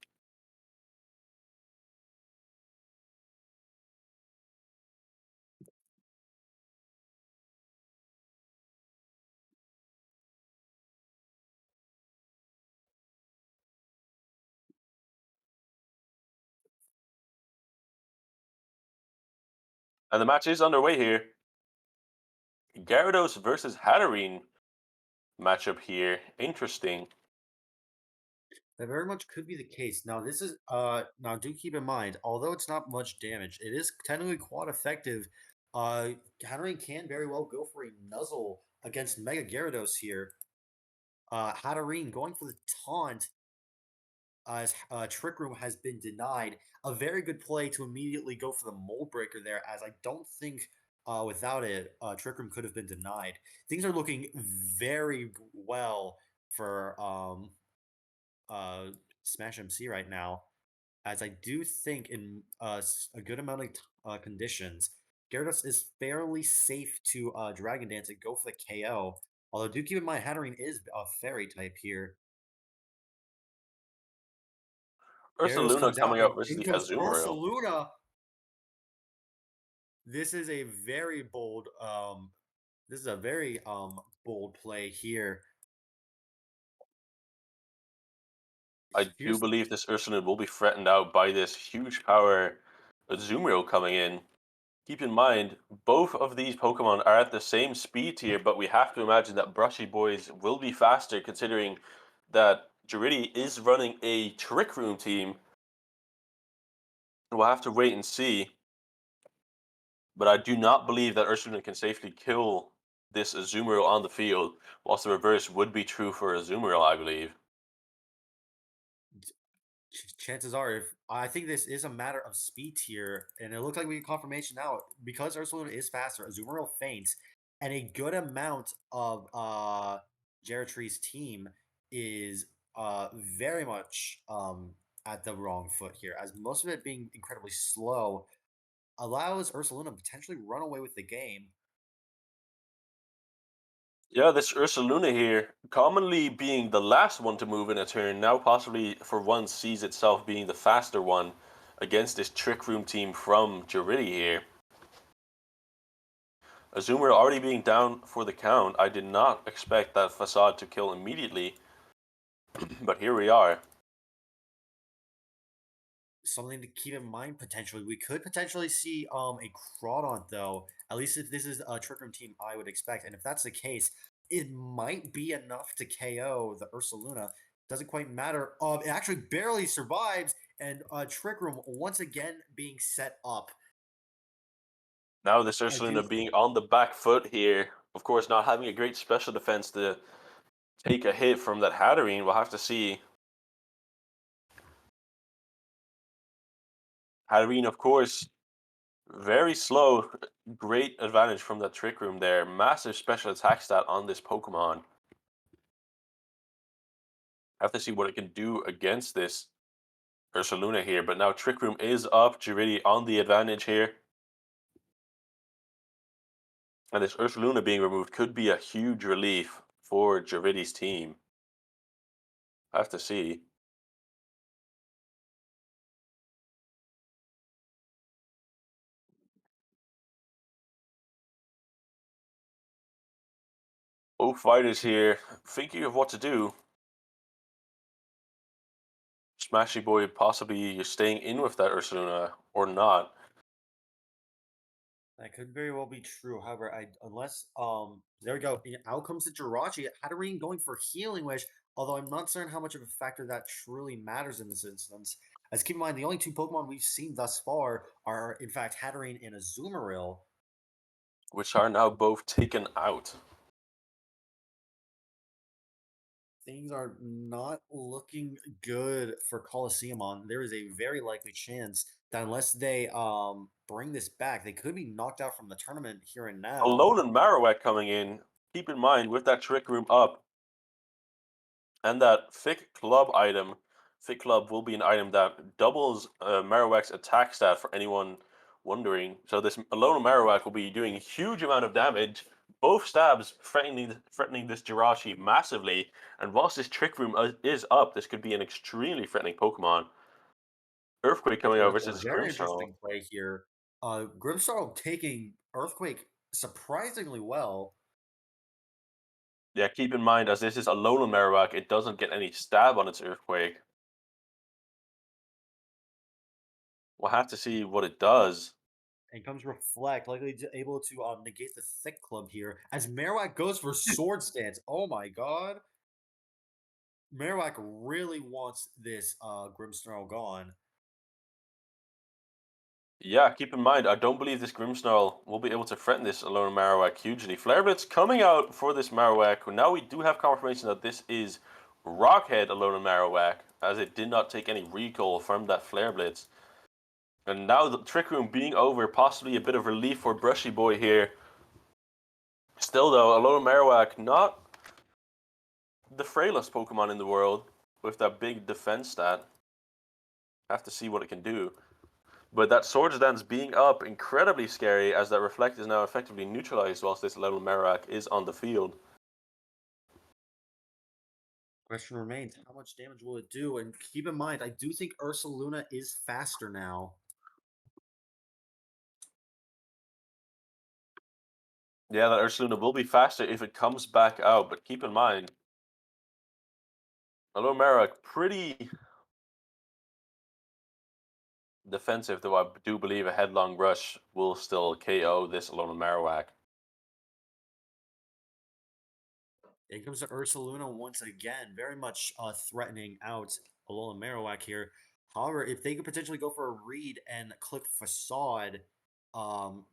And the match is underway here. Gyarados versus Hatterene matchup here. Interesting. That very much could be the case. Now, this is now do keep in mind, although it's not much damage, it is technically quite effective. Hatterene can very well go for a nuzzle against Mega Gyarados here. Hatterene going for the taunt as Trick Room has been denied. A very good play to immediately go for the Mold Breaker there, as I don't think without it, Trick Room could have been denied. Things are looking very well for Smash MC right now, as I do think in a good amount of conditions, Gyarados is fairly safe to Dragon Dance and go for the KO. Although do keep in mind, Hatterene is a Fairy type here. Gyarados Ursaluna comes out, coming and out versus in the comes Azumarill. Ursaluna. This is a very bold. This is a very bold play here. I do Here's believe this Ursaluna will be threatened out by this huge power Azumarill coming in. Keep in mind, both of these Pokemon are at the same speed tier, but we have to imagine that Brushy Boys will be faster considering that Jiridi is running a Trick Room team. We'll have to wait and see. But I do not believe that Ursaluna can safely kill this Azumarill on the field, whilst the reverse would be true for Azumarill, I believe. Chances are, if I think this is a matter of speed here, and it looks like we get confirmation now because Ursula is faster. Azumarill faints, and a good amount of Geratree's team is very much at the wrong foot here, as most of it being incredibly slow allows Ursaluna to potentially run away with the game. Yeah, this Ursaluna here, commonly being the last one to move in a turn, now possibly for once sees itself being the faster one against this Trick Room team from Jiridi here. Azumarill already being down for the count, I did not expect that Facade to kill immediately, but here we are. Something to keep in mind potentially. We could potentially see a Crawdaunt though. At least if this is a Trick Room team, I would expect. And if that's the case, it might be enough to KO the Ursaluna. Doesn't quite matter. It actually barely survives, and Trick Room once again being set up. Now this I do Ursaluna being on the back foot here, of course not having a great special defense to take a hit from that Hatterene, we'll have to see. Hatterene, of course, very slow, great advantage from that Trick Room there. Massive special attack stat on this Pokemon. Have to see what it can do against this Ursaluna here, but now Trick Room is up. Jiridi on the advantage here. And this Ursaluna being removed could be a huge relief for Jiridi's team. Have to see. Both fighters here thinking of what to do. Smashy Boy possibly staying in with that Ursaluna or not. That could very well be true. However, I unless there we go. Out comes the Jirachi. Hatterene going for Healing Wish, although I'm not certain how much of a factor that truly matters in this instance. As keep in mind, the only two Pokemon we've seen thus far are in fact Hatterene and Azumarill. Which are now both taken out. Things are not looking good for Colosseumon. There is a very likely chance that unless they bring this back, they could be knocked out from the tournament here and now. Alolan Marowak coming in. Keep in mind, with that Trick Room up, and that Thick Club item, Thick Club will be an item that doubles Marowak's attack stat for anyone wondering. So this Alolan Marowak will be doing a huge amount of damage. Both stabs threatening this Jirachi massively. And whilst this Trick Room is up, this could be an extremely threatening Pokemon. Earthquake coming out Actually, a versus very Grimmsnarl. interesting play here. Grimmsnarl taking Earthquake surprisingly well. Yeah, keep in mind, as this is Alolan Marowak, it doesn't get any stab on its Earthquake. We'll have to see what it does. And comes Reflect, likely able to negate the Thick Club here. As Marowak goes for Sword Stance. Oh my god. Marowak really wants this Grimmsnarl gone. Yeah, keep in mind, I don't believe this Grimmsnarl will be able to threaten this Alolan Marowak hugely. Flare Blitz coming out for this Marowak. Now we do have confirmation that this is Rockhead Alolan Marowak, as it did not take any recoil from that Flare Blitz. And now the Trick Room being over, possibly a bit of relief for Brushy Boy here. Still though, Alolan Marowak not the frailest Pokemon in the world with that big defense stat. Have to see what it can do. But that Swords Dance being up, incredibly scary as that Reflect is now effectively neutralized whilst this little Marowak is on the field. Question remains, how much damage will it do? And keep in mind, I do think Ursaluna is faster now. Yeah, that Ursaluna will be faster if it comes back out, but keep in mind, little Marowak pretty defensive, though I do believe a Headlong Rush will still KO this Alolan Marowak. It comes to Ursaluna once again, very much threatening out Alola Marowak here. However, if they could potentially go for a read and click Facade,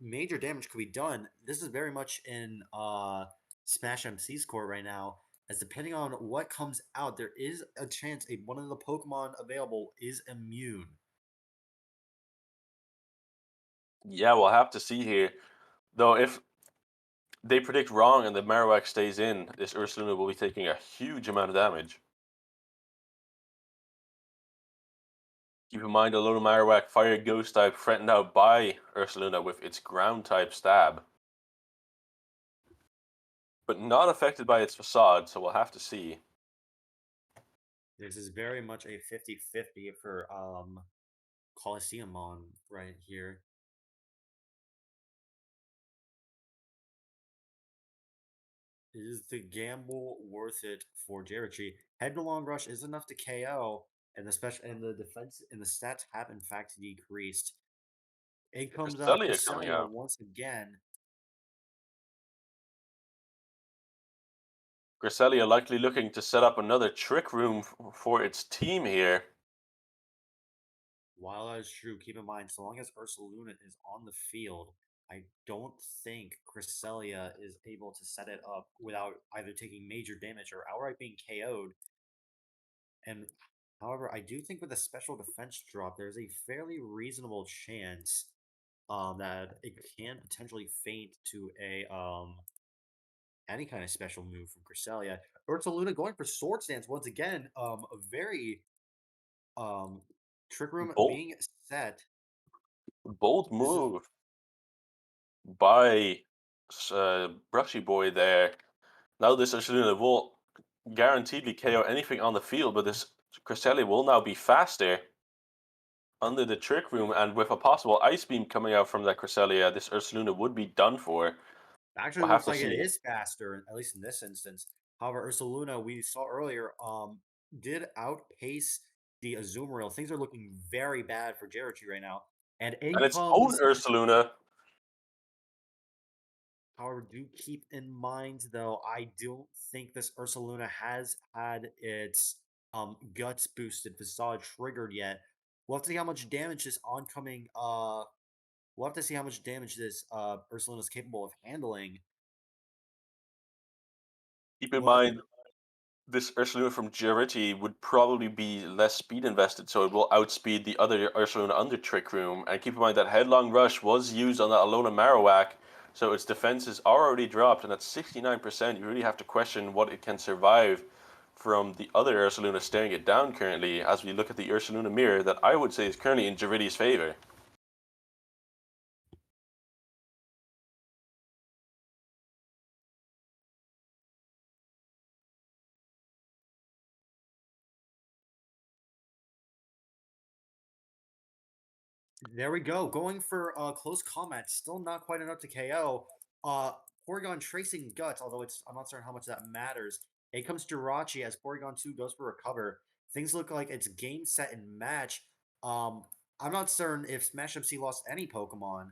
major damage could be done. This is very much in Smash MC's court right now. as depending on what comes out, there is a chance one of the Pokemon available is immune. Yeah, we'll have to see here. Though, if they predict wrong and the Marowak stays in, this Ursaluna will be taking a huge amount of damage. Keep in mind, a Alola Marowak Fire Ghost type threatened out by Ursaluna with its ground type stab, but not affected by its facade, so we'll have to see. This is very much a 50-50 for Colosseumon right here. Is the gamble worth it for Jerichi? Headlong Rush is enough to KO, and the defense and the stats have in fact decreased. In comes Cresselia coming Cresselia out. once again. Cresselia likely looking to set up another trick room for its team here. While that is true, keep in mind, so long as Ursaluna is on the field, I don't think Cresselia is able to set it up without either taking major damage or outright being KO'd. And however, I do think with a special defense drop, there's a fairly reasonable chance that it can potentially feint to a any kind of special move from Cresselia. Ursaluna going for Sword Stance once again. A very um Trick Room Bold, being set. bold This is move by Brushy Boy there. Now this Ursaluna will guaranteedly KO anything on the field, but this Cresselia will now be faster under the Trick Room, and with a possible Ice Beam coming out from that Cresselia, this Ursaluna would be done for. actually We'll have looks to like it see. is faster, at least in this instance. However, Ursaluna, we saw earlier, did outpace the Azumarill. Things are looking very bad for Jericho right now. And in And its own comes, Ursaluna. however, do keep in mind though, I don't think this Ursaluna has had its guts boosted facade triggered yet. We'll have to see how much damage this oncoming we'll have to see how much damage this Ursaluna is capable of handling. Keep in We'll have to mind, this Ursaluna from Geritti would probably be less speed invested, so it will outspeed the other Ursaluna under Trick Room. And keep in mind that Headlong Rush was used on that Alola Marowak, so its defense is already dropped, and at 69%, you really have to question what it can survive from the other Ursaluna staring it down currently, as we look at the Ursaluna mirror that I would say is currently in Geritti's favor. There we go. Going for close combat. Still not quite enough to KO. Porygon tracing guts, although I'm not certain how much that matters. In comes Jirachi as Porygon 2 goes for recover. Things look like it's game, set, and match. Um, I'm not certain if SmashMC lost any Pokemon.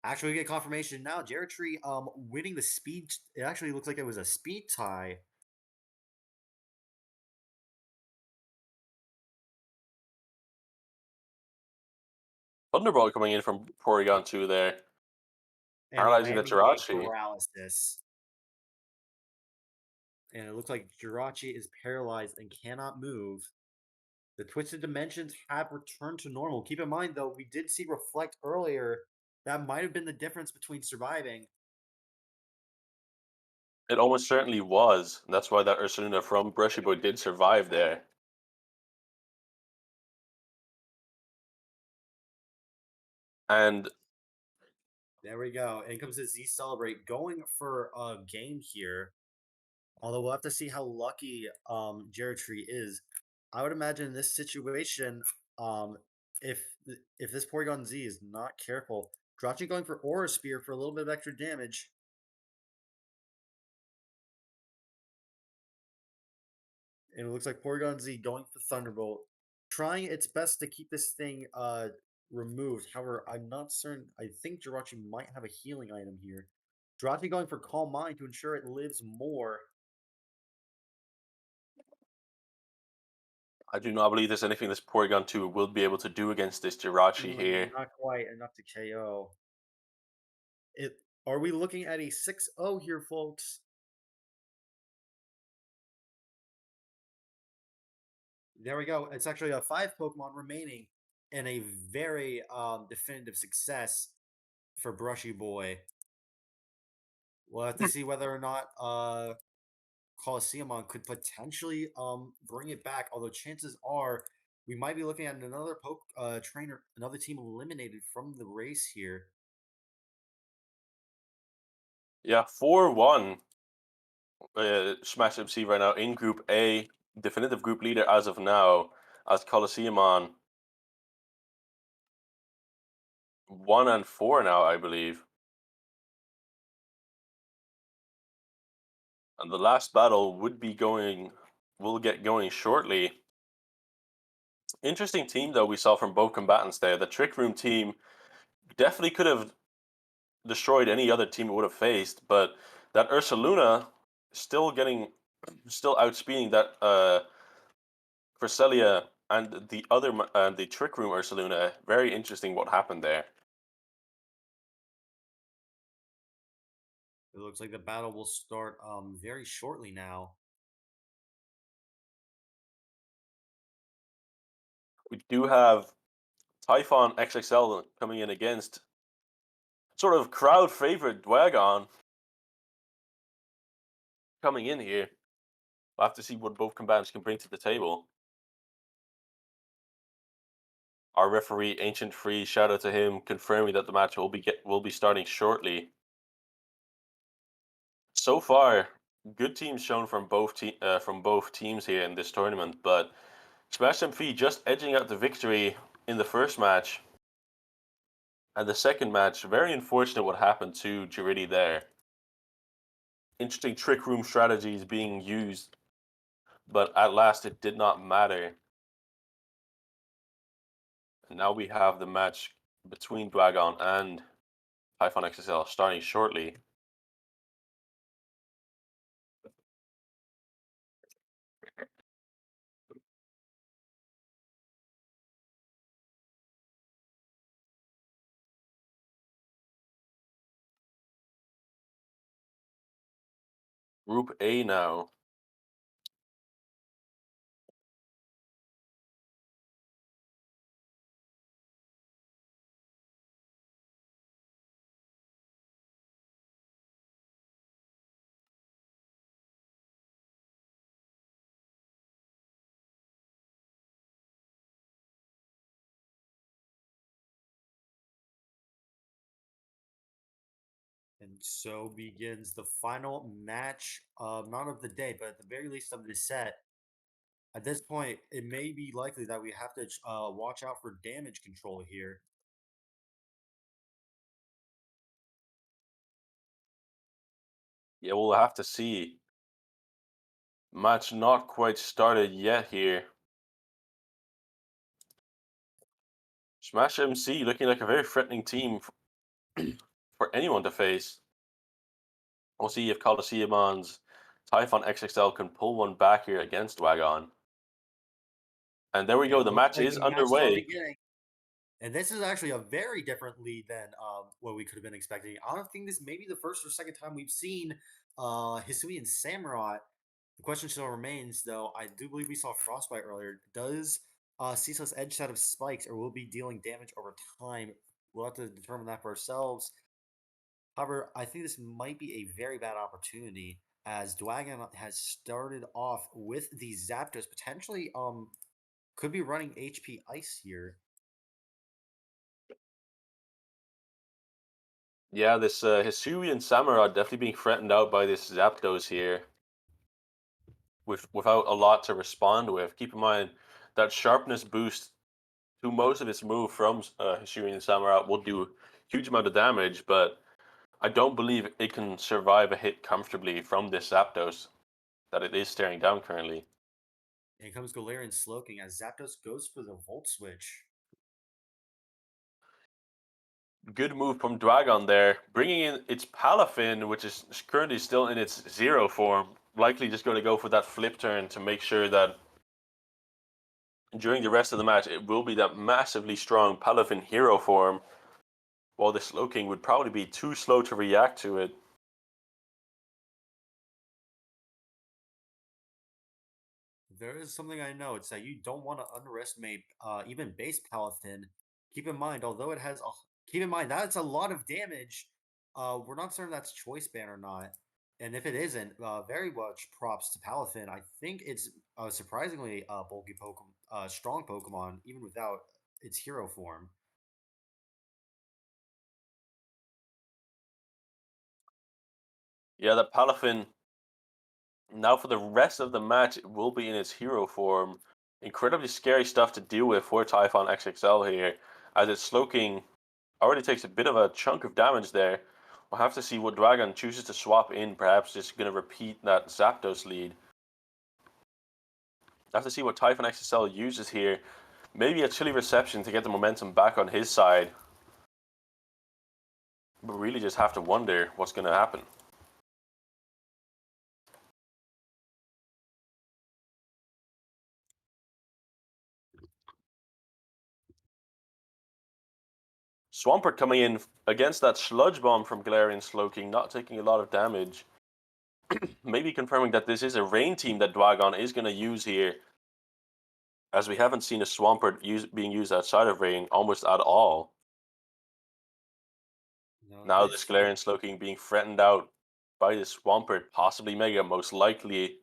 Actually, we get confirmation now. Tree winning the speed. It actually looks like it was a speed tie. Thunderbolt coming in from Porygon 2 there, And paralyzing the landing a Jirachi. paralysis. And it looks like Jirachi is paralyzed and cannot move. The twisted dimensions have returned to normal. Keep in mind, though, we did see Reflect earlier. That might have been the difference between surviving. It almost certainly was. And that's why that Ursaluna from Brushy Boy did survive there. And There we go. In comes the Z Celebrate going for a game here. Although we'll have to see how lucky Tree is. I would imagine in this situation, um, if if this Porygon Z is not careful, Jirachi going for Aura Spear for a little bit of extra damage. And it looks like Porygon Z going for Thunderbolt, trying its best to keep this thing removed. However, I'm not certain. I think Jirachi might have a healing item here. Jirachi going for Calm Mind to ensure it lives more. I do not believe there's anything this Porygon 2 will be able to do against this Jirachi here. Not quite enough to KO. It are we looking at a 6-0 here, folks? There we go. It's actually a 5 Pokemon remaining and a very definitive success for Brushy Boy. We'll have to see whether or not Colosseumon could potentially bring it back. Although chances are we might be looking at another trainer, another team eliminated from the race here. Yeah, 4-1 Smash MC right now in Group A. Definitive group leader as of now, as Colosseumon 1-4 now, I believe. And the last battle will get going shortly. Interesting team though we saw from both combatants there. The Trick Room team definitely could have destroyed any other team it would have faced, but that Ursaluna still outspeeding that Cresselia and the Trick Room Ursaluna. Very interesting what happened there. It looks like the battle will start very shortly now. We do have Typhon XXL coming in against sort of crowd favorite Dwagon coming in here. We'll have to see what both combatants can bring to the table. Our referee, Ancient Free, shout out to him, confirming that the match will be starting shortly. So far, good teams shown from both teams here in this tournament, but SmashMC just edging out the victory in the first match. And the second match, very unfortunate what happened to Jiridi there. Interesting trick room strategies being used, but at last it did not matter. And now we have the match between Dragon and Typhon XSL starting shortly. Group A now. And so begins the final match, not of the day, but at the very least of the set. At this point, it may be likely that we have to watch out for damage control here. Yeah, we'll have to see. Match not quite started yet here. Smash MC looking like a very threatening team for anyone to face. We'll see if Colosseumons Typhon XXL can pull one back here against Wagon. And there we go. It The looks match like is the matches are underway. beginning. And this is actually a very different lead than what we could have been expecting. I don't think this may be the first or second time we've seen Hisui and Samurai. The question still remains, though. I do believe we saw Frostbite earlier. Does Ceaseless Edge set of spikes, or will be dealing damage over time? We'll have to determine that for ourselves. However, I think this might be a very bad opportunity as Dwagon has started off with the Zapdos, potentially could be running HP Ice here. Yeah, this Hisui and Samurai definitely being threatened out by this Zapdos here without a lot to respond with. Keep in mind that sharpness boost to most of its move from Hisui and Samurai will do huge amount of damage, but I don't believe it can survive a hit comfortably from this Zapdos that it is staring down currently. And comes Galarian Slowking as Zapdos goes for the Volt Switch. Good move from Dragon there, bringing in its Palafin, which is currently still in its zero form. Likely just going to go for that flip turn to make sure that during the rest of the match it will be that massively strong Palafin hero form, while the Slowking would probably be too slow to react to it. There is something I know. It's that you don't want to underestimate even base Palathin. Keep in mind, although it has a keep in mind that's a lot of damage. We're not certain that's choice ban or not. And if it isn't, very much props to Palathin. I think it's surprisingly bulky Pokemon, strong Pokemon, even without its hero form. Yeah, that Palafin now for the rest of the match it will be in its hero form. Incredibly scary stuff to deal with for Typhon XXL here, as its Slowking already takes a bit of a chunk of damage there. We'll have to see what Dragon chooses to swap in, perhaps just going to repeat that Zapdos lead. Have to see what Typhon XSL uses here. Maybe a chilly reception to get the momentum back on his side. But really just have to wonder what's going to happen. Swampert coming in against that Sludge Bomb from Galarian Slowking, not taking a lot of damage. Maybe confirming that this is a Rain team that Dwagon is going to use here, as we haven't seen a Swampert being used outside of Rain almost at all. No, Now this this Galarian Slowking being threatened out by this Swampert, possibly Mega, most likely.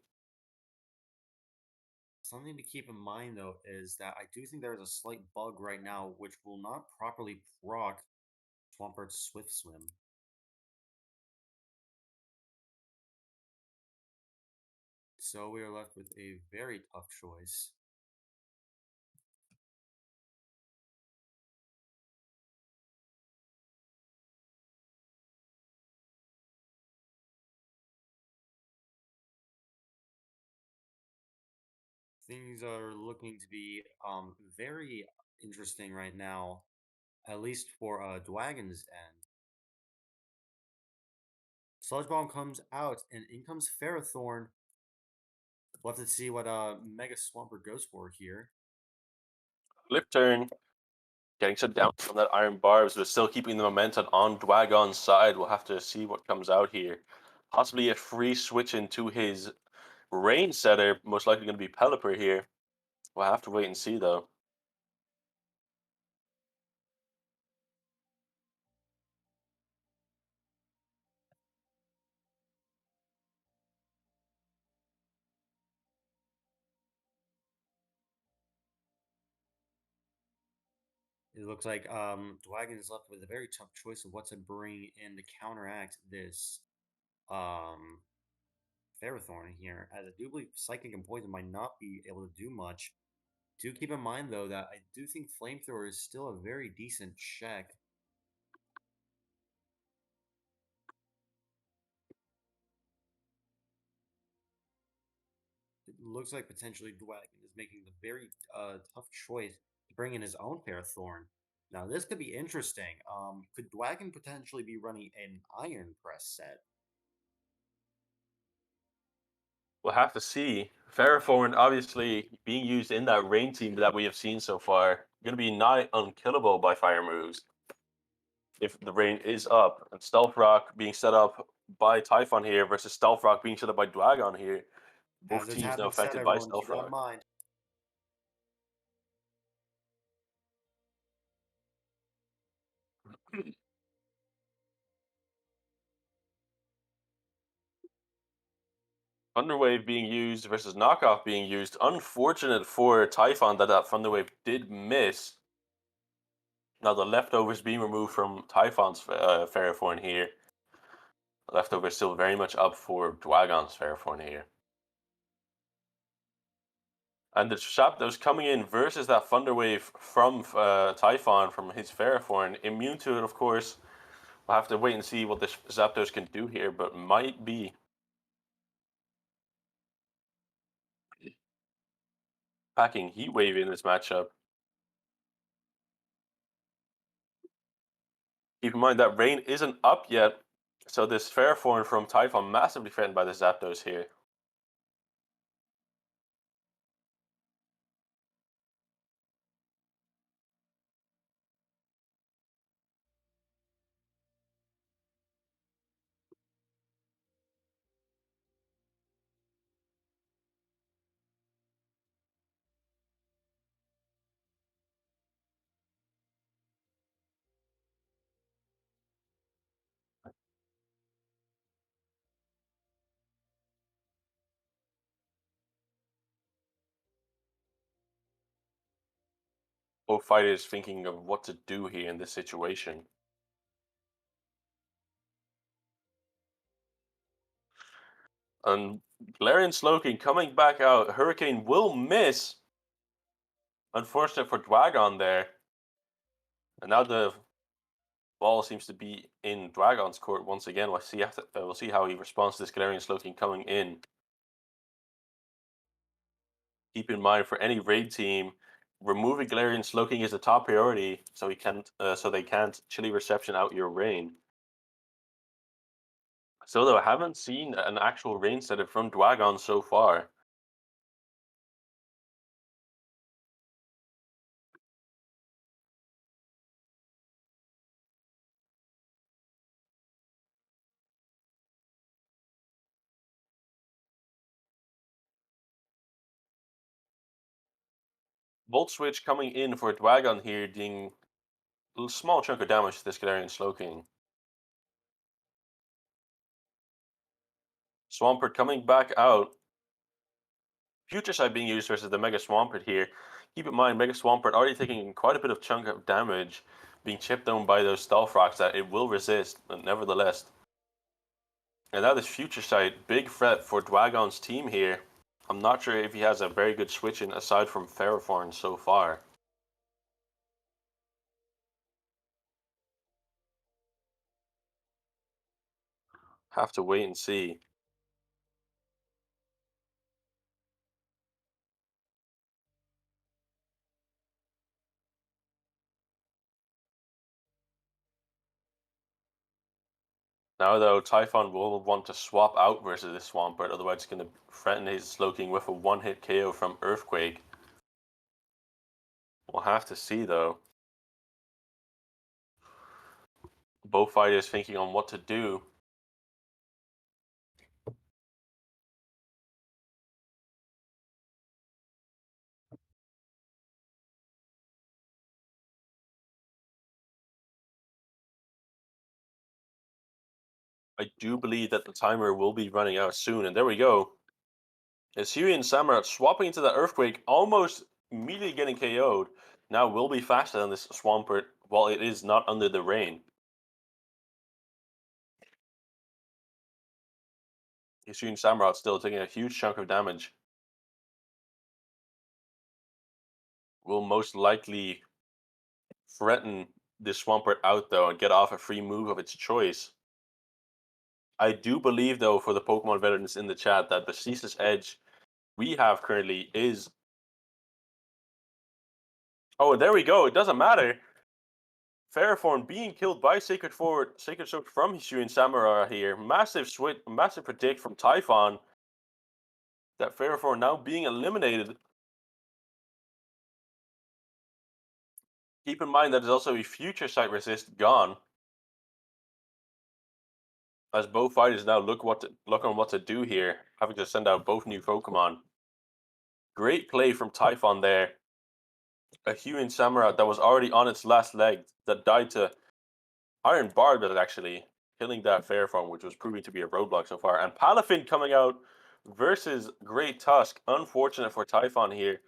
something to keep in mind though is that I do think there is a slight bug right now which will not properly proc Swampert's Swift Swim. So we are left with a very tough choice. Things are looking to be very interesting right now, at least for Dwagon's end. Sludge Bomb comes out, and in comes Ferrothorn. We'll have to see what Mega Swampert goes for here. Flip turn, getting shut down from that Iron Barbs, but still keeping the momentum on Dwagon's side. We'll have to see what comes out here. Possibly a free switch into his Rain setter, most likely going to be Pelipper here. We'll have to wait and see though. It looks like Dwagon is left with a very tough choice of what to bring in to counteract this um, Ferrothorn here. As I do believe Psychic and Poison might not be able to do much. Do keep in mind though that I do think Flamethrower is still a very decent check. It looks like potentially Dwagon is making the very tough choice to bring in his own Ferrothorn. Now this could be interesting. Could Dwagon potentially be running an Iron Press set? We'll have to see. Ferrothorn obviously being used in that Rain team that we have seen so far, going to be nigh unkillable by fire moves if the Rain is up. And Stealth Rock being set up by Typhon here versus Stealth Rock being set up by Dwagon here. Both Hazards teams have now been set, affected by everyone. Stealth Keep that in Rock. mind. Thunderwave being used versus Knockoff being used. Unfortunate for Typhon that Thunderwave did miss. Now the leftovers being removed from Typhon's Ferrothorn here. Leftovers still very much up for Dwagon's Ferrothorn here. And the Zapdos coming in versus that Thunderwave from Typhon from his Ferrothorn. Immune to it, of course. We'll have to wait and see what this Zapdos can do here, but might be packing Heat Wave in this matchup. Keep in mind that Rain isn't up yet, so this Ferrothorn from Typhon massively threatened by the Zapdos here. both fighters thinking of what to do here in this situation. And Galarian Slowking coming back out. Hurricane will miss. Unfortunate for Dwagon there. And now the ball seems to be in Dwagon's court once again. We'll see how he responds to this Galarian Slowking coming in. Keep in mind for any raid team, removing Galarian Slowking is a top priority, so they can't chilly reception out your rain. So though I haven't seen an actual rain setup from Dwagon so far. Volt Switch coming in for Dwagon here, doing a small chunk of damage to this Galarian Slowking. Swampert coming back out. Future Sight being used versus the Mega Swampert here. Keep in mind, Mega Swampert already taking quite a bit of chunk of damage, being chipped down by those Stealth Rocks that it will resist, but nevertheless. And now this Future Sight, big threat for Dwagon's team here. I'm not sure if he has a very good switch in aside from Ferrothorn so far. Have to wait and see. Now though, Typhon will want to swap out versus this Swampert, otherwise it's going to threaten his Slowking with a one-hit KO from Earthquake. We'll have to see though. Both fighters thinking on what to do. I do believe that the timer will be running out soon, and there we go. Assyrian Samurai swapping into the Earthquake, almost immediately getting KO'd. Now will be faster than this Swampert while it is not under the rain. Assyrian Samurai still taking a huge chunk of damage. Will most likely threaten this Swampert out though and get off a free move of its choice. I do believe though, for the Pokemon veterans in the chat, that the Ceaseless Edge we have currently is... Oh, there we go, it doesn't matter. Ferrothorn being killed by Sacred Sword from Hisuian Samurai here. Massive switch, massive predict from Typhon. That Ferrothorn now being eliminated. Keep in mind that there's also a Future Sight resist gone. As both fighters now look on what to do here, having to send out both new Pokemon. Great play from Typhon there. A Hisuian Samurai that was already on its last leg that died to Iron Barb actually, killing that Ferrothorn, which was proving to be a roadblock so far. And Palafin coming out versus Great Tusk. Unfortunate for Typhon here.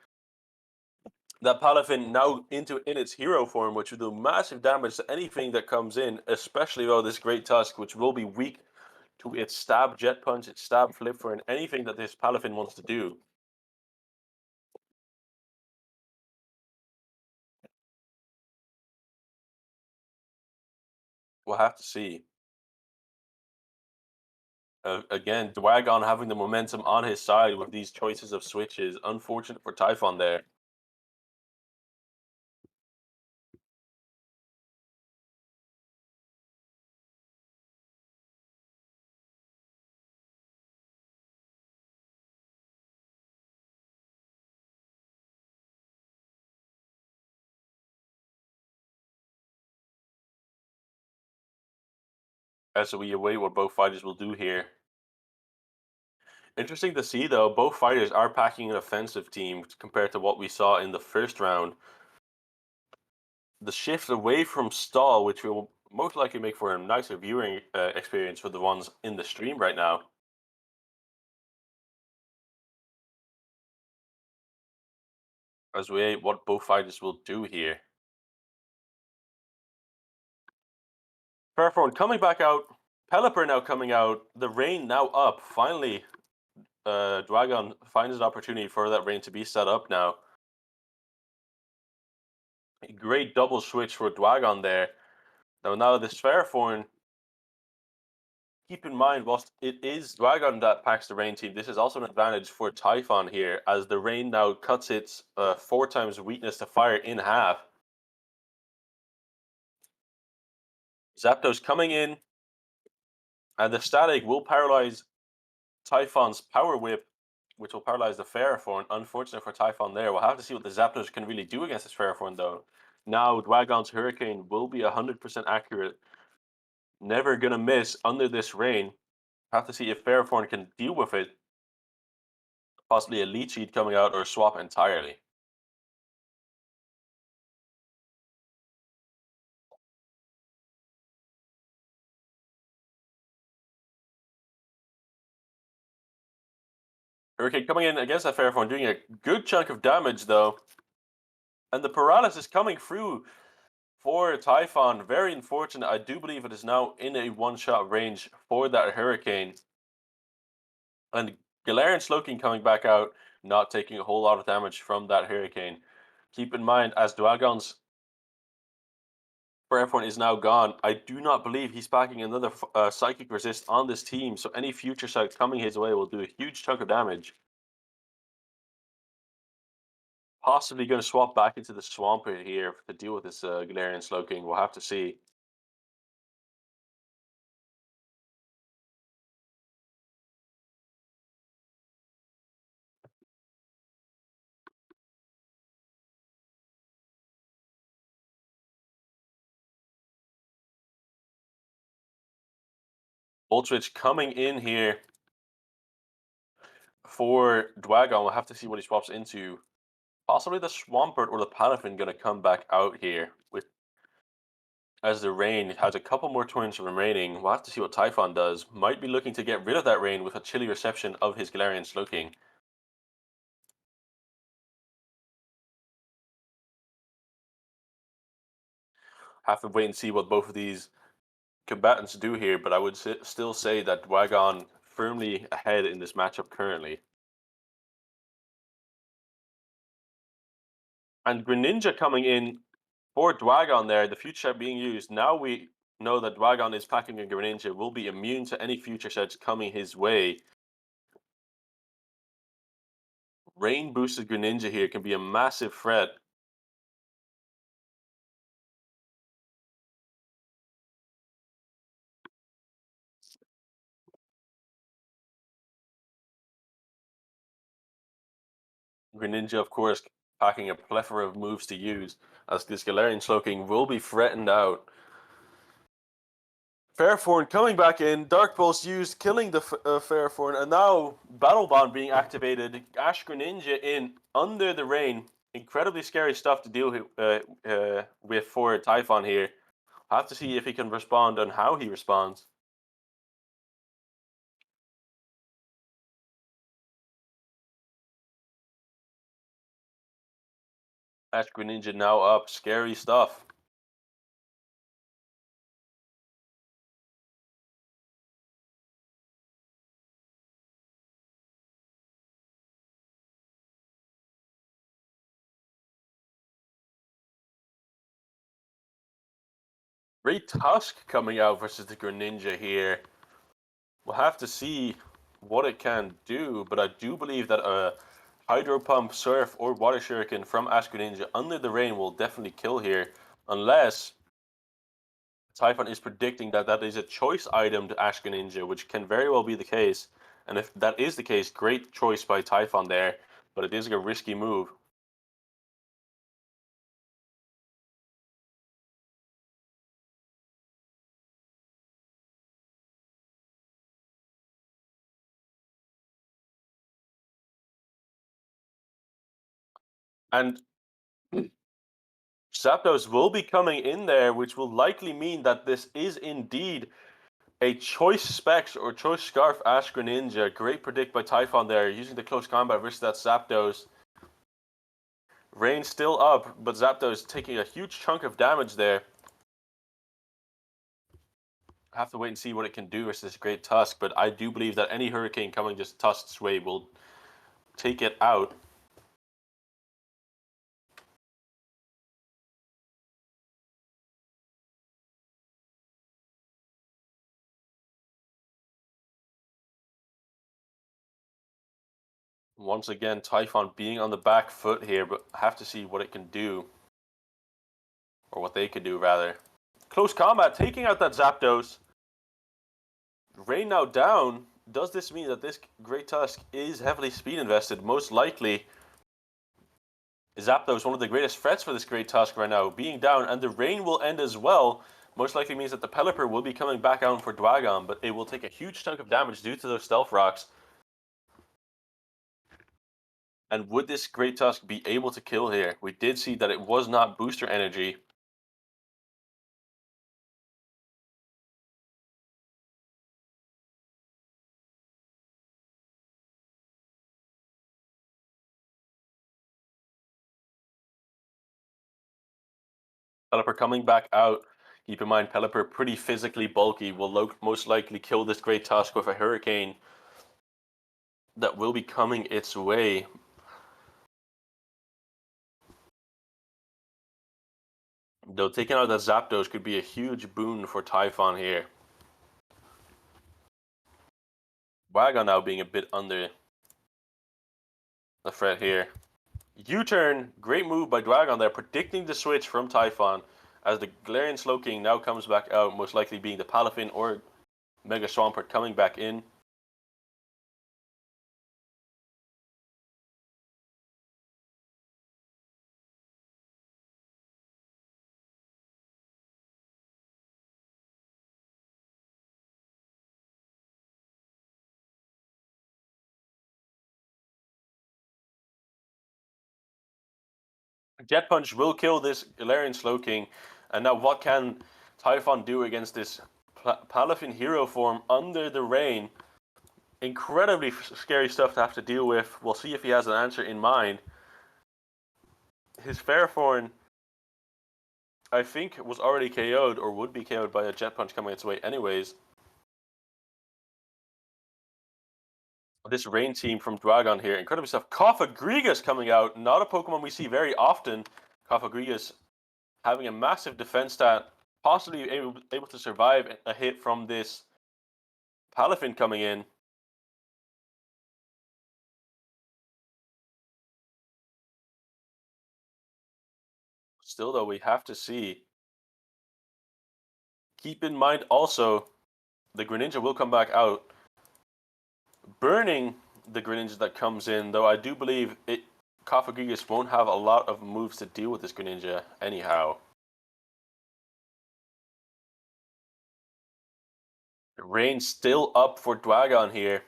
That Palafin now in its hero form, which will do massive damage to anything that comes in, especially though this Great Tusk, which will be weak to its stab Jet Punch, its stab Flip for, and anything that this Palafin wants to do. We'll have to see. Again, Dwagon having the momentum on his side with these choices of switches. Unfortunate for Typhon there. As we await what both fighters will do here. Interesting to see though, both fighters are packing an offensive team compared to what we saw in the first round. The shift away from stall, which will most likely make for a nicer viewing experience for the ones in the stream right now. as we what both fighters will do here. Fairphone coming back out. Pelipper now coming out. The rain now up. Finally, Dragon finds an opportunity for that rain to be set up now. A great double switch for Dragon there. Now this Fairphone, keep in mind, whilst it is Dragon that packs the rain team, this is also an advantage for Typhon here, as the rain now cuts its 4 times weakness to fire in half. Zapdos coming in, and the static will paralyze Typhon's Power Whip, which will paralyze the Fairphone. Unfortunate for Typhon there. We'll have to see what the Zapdos can really do against this Fairphone, though. Now, Dragon's Hurricane will be 100% accurate. Never gonna miss under this rain. Have to see if Fairphone can deal with it. Possibly a Leech Seed coming out or swap entirely. Hurricane coming in against that Fairphone, doing a good chunk of damage, though. And the paralysis coming through for Typhon. Very unfortunate. I do believe it is now in a one-shot range for that Hurricane. And Galarian Slowking coming back out, not taking a whole lot of damage from that Hurricane. Keep in mind, as Dragon's Fairphone is now gone, I do not believe he's packing another Psychic Resist on this team, so any future sight coming his way will do a huge chunk of damage. Possibly going to swap back into the Swampert here to deal with this Galarian Slowking. We'll have to see. Volt Switch coming in here for Dwagon. We'll have to see what he swaps into. Possibly the Swampert or the Palafin going to come back out here with, as the rain has a couple more turns remaining. We'll have to see what Typhon does. Might be looking to get rid of that rain with a chilly reception of his Galarian Slowking. Have to wait and see what both of these combatants do here, but I would still say that Dwagon firmly ahead in this matchup currently. And Greninja coming in for Dwagon there, the future set being used. Now we know that Dwagon is packing a Greninja, will be immune to any future sets coming his way. Rain boosted Greninja here can be a massive threat. Greninja, of course, packing a plethora of moves to use, as this Galarian Slowking will be threatened out. Fairthorn coming back in, Dark Pulse used, killing the Fairthorn, and now Battle Bond being activated. Ash Greninja in under the rain. Incredibly scary stuff to deal with for Typhon here. I'll have to see if he can respond and how he responds. Ash Greninja now up. Scary stuff. Great Tusk coming out versus the Greninja here. We'll have to see what it can do, but I do believe that a Hydro Pump, Surf, or Water Shuriken from Ash Greninja under the rain will definitely kill here, unless Typhon is predicting that that is a choice item to Ash Greninja, which can very well be the case. And if that is the case, great choice by Typhon there, but it is a risky move. And Zapdos will be coming in there, which will likely mean that this is indeed a choice Specs or choice Scarf Ash Greninja. Great predict by Typhon there, using the close combat versus that Zapdos. Rain still up, but Zapdos taking a huge chunk of damage there. I have to wait and see what it can do versus this Great Tusk, but I do believe that any Hurricane coming just Tusk's way will take it out. Once again, Typhon being on the back foot here, but have to see what it can do. Or what they could do, rather. Close combat, taking out that Zapdos. Rain now down. Does this mean that this Great Tusk is heavily speed invested? Most likely. Zapdos, one of the greatest threats for this Great Tusk right now, being down, and the rain will end as well. Most likely means that the Pelipper will be coming back out for Dwagon, but it will take a huge chunk of damage due to those Stealth Rocks. And would this Great Tusk be able to kill here? We did see that it was not booster energy. Pelipper coming back out. Keep in mind, Pelipper pretty physically bulky, will most likely kill this Great Tusk with a Hurricane that will be coming its way. Though taking out that Zapdos could be a huge boon for Typhon here. Wagon now being a bit under the threat here. U-turn, great move by Dwagon there, predicting the switch from Typhon as the Galarian Slowking now comes back out, most likely being the Palafin or Mega Swampert coming back in. Jet Punch will kill this Galarian Slowking, and now what can Typhon do against this Palafin hero form under the rain? Incredibly scary stuff to have to deal with. We'll see if he has an answer in mind. His Fairthorn, I think, was already KO'd or would be KO'd by a Jet Punch coming its way anyways. This rain team from Dwagon here, incredible stuff. Cofagrigus coming out, not a Pokemon we see very often. Cofagrigus having a massive defense stat, possibly able to survive a hit from this Palafin coming in. Still though, we have to see. Keep in mind also, the Greninja will come back out, burning the Greninja that comes in, though I do believe Cofagrigus won't have a lot of moves to deal with this Greninja anyhow. Rain still up for Dwagon here.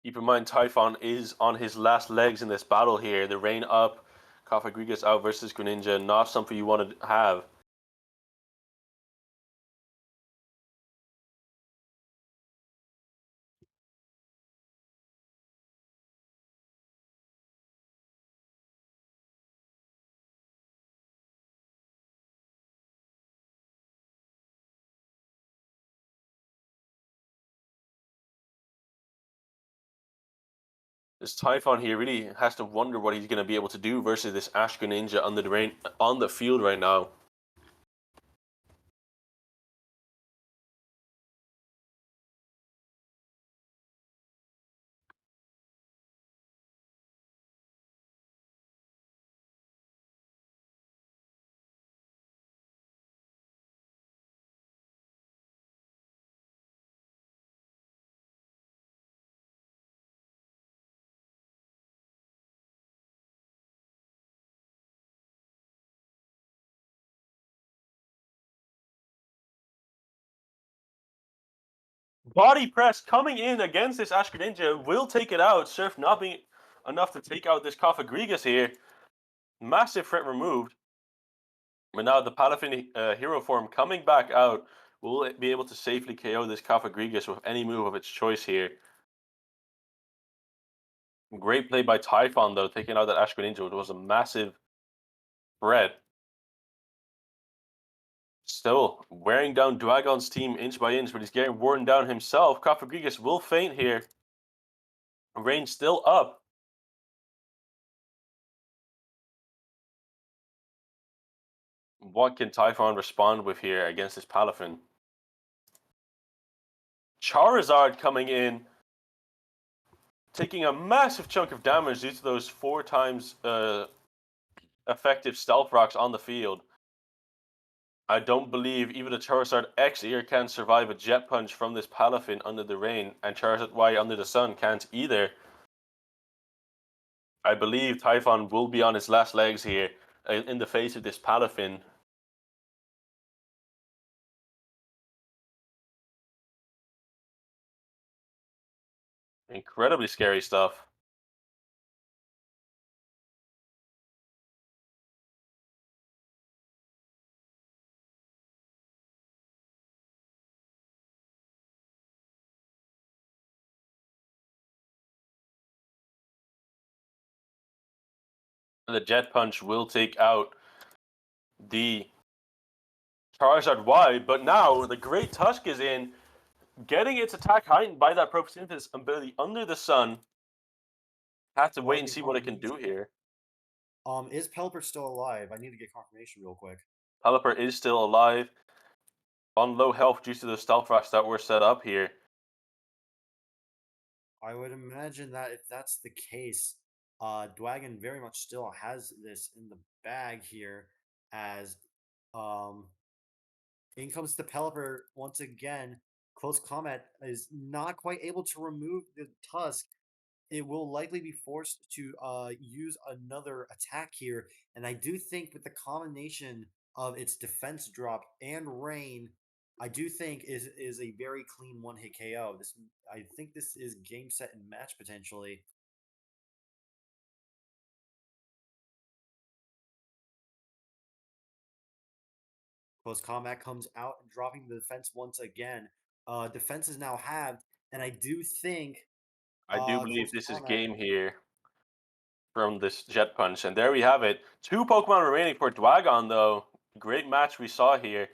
Keep in mind, Typhon is on his last legs in this battle here. The rain up, Cofagrigus out versus Greninja, not something you want to have. This Typhon here really has to wonder what he's going to be able to do versus this Ash Greninja under the rain on the field right now. Body press coming in against this Ash Greninja will take it out. Surf not being enough to take out this Cofagrigus here. Massive threat removed. But now the Palafin hero form coming back out will it be able to safely KO this Cafagrigus with any move of its choice here. Great play by Typhon though, taking out that Ash Greninja, which was a massive threat. Still wearing down Dwagon's team inch by inch, but he's getting worn down himself. Cafagrigus will faint here. Range still up. What can Typhon respond with here against this Palafin? Charizard coming in, taking a massive chunk of damage due to those 4 times effective Stealth Rocks on the field. I don't believe even a Charizard X Ear can survive a Jet Punch from this Palafin under the rain, and Charizard Y under the sun can't either. I believe Typhon will be on his last legs here in the face of this Palafin. Incredibly scary stuff. The Jet Punch will take out the Charizard Y, but now the Great Tusk is in, getting its attack heightened by that photosynthesis ability under the sun. Have to I want wait to and get see what it can do confirmation. here. Is Pelipper still alive? I need to get confirmation real quick. Pelipper is still alive, on low health due to the stealth rush that were set up here. I would imagine that if that's the case, Dwagon very much still has this in the bag here as um in comes the Pelipper once again. Close Combat is not quite able to remove the Tusk. It will likely be forced to use another attack here. And I do think with the combination of its defense drop and rain, I do think is a very clean one hit KO. This I think this is game set and match potentially. Close Combat comes out, dropping the defense once again. Defense is now halved, and I do think I do believe Close this is Combat. game here from this Jet Punch. And there we have it. 2 Pokemon remaining for Dwagon, though. Great match we saw here.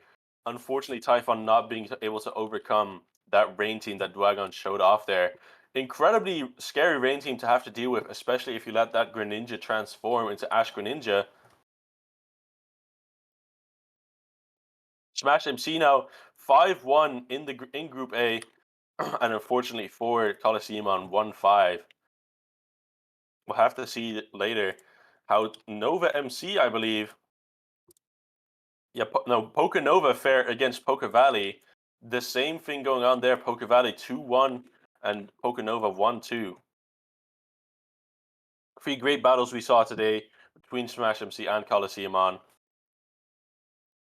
Unfortunately, Typhon not being able to overcome that rain team that Dwagon showed off there. Incredibly scary rain team to have to deal with, especially if you let that Greninja transform into Ash Greninja. SmashMC now 5-1 in Group A, and unfortunately for Colosseumon 1-5. We'll have to see later how Nova MC, I believe. Yeah, no, Poke Nova fair against Poke Valley. The same thing going on there. Poke Valley 2-1 and Poke Nova 1-2. 3 great battles we saw today between Smash MC and Colosseumon.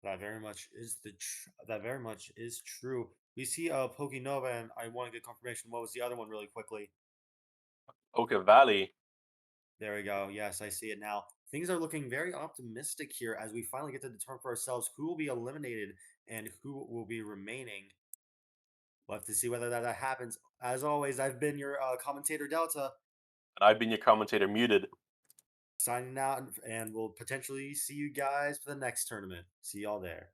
That very much is true. We see Pokinova, and I want to get confirmation. What was the other one really quickly? Poke Valley. There we go. Yes, I see it now. Things are looking very optimistic here as we finally get to determine for ourselves who will be eliminated and who will be remaining. We'll have to see whether that happens. As always, I've been your commentator Delta, And I've been your commentator muted. signing out, and we'll potentially see you guys for the next tournament. See y'all there.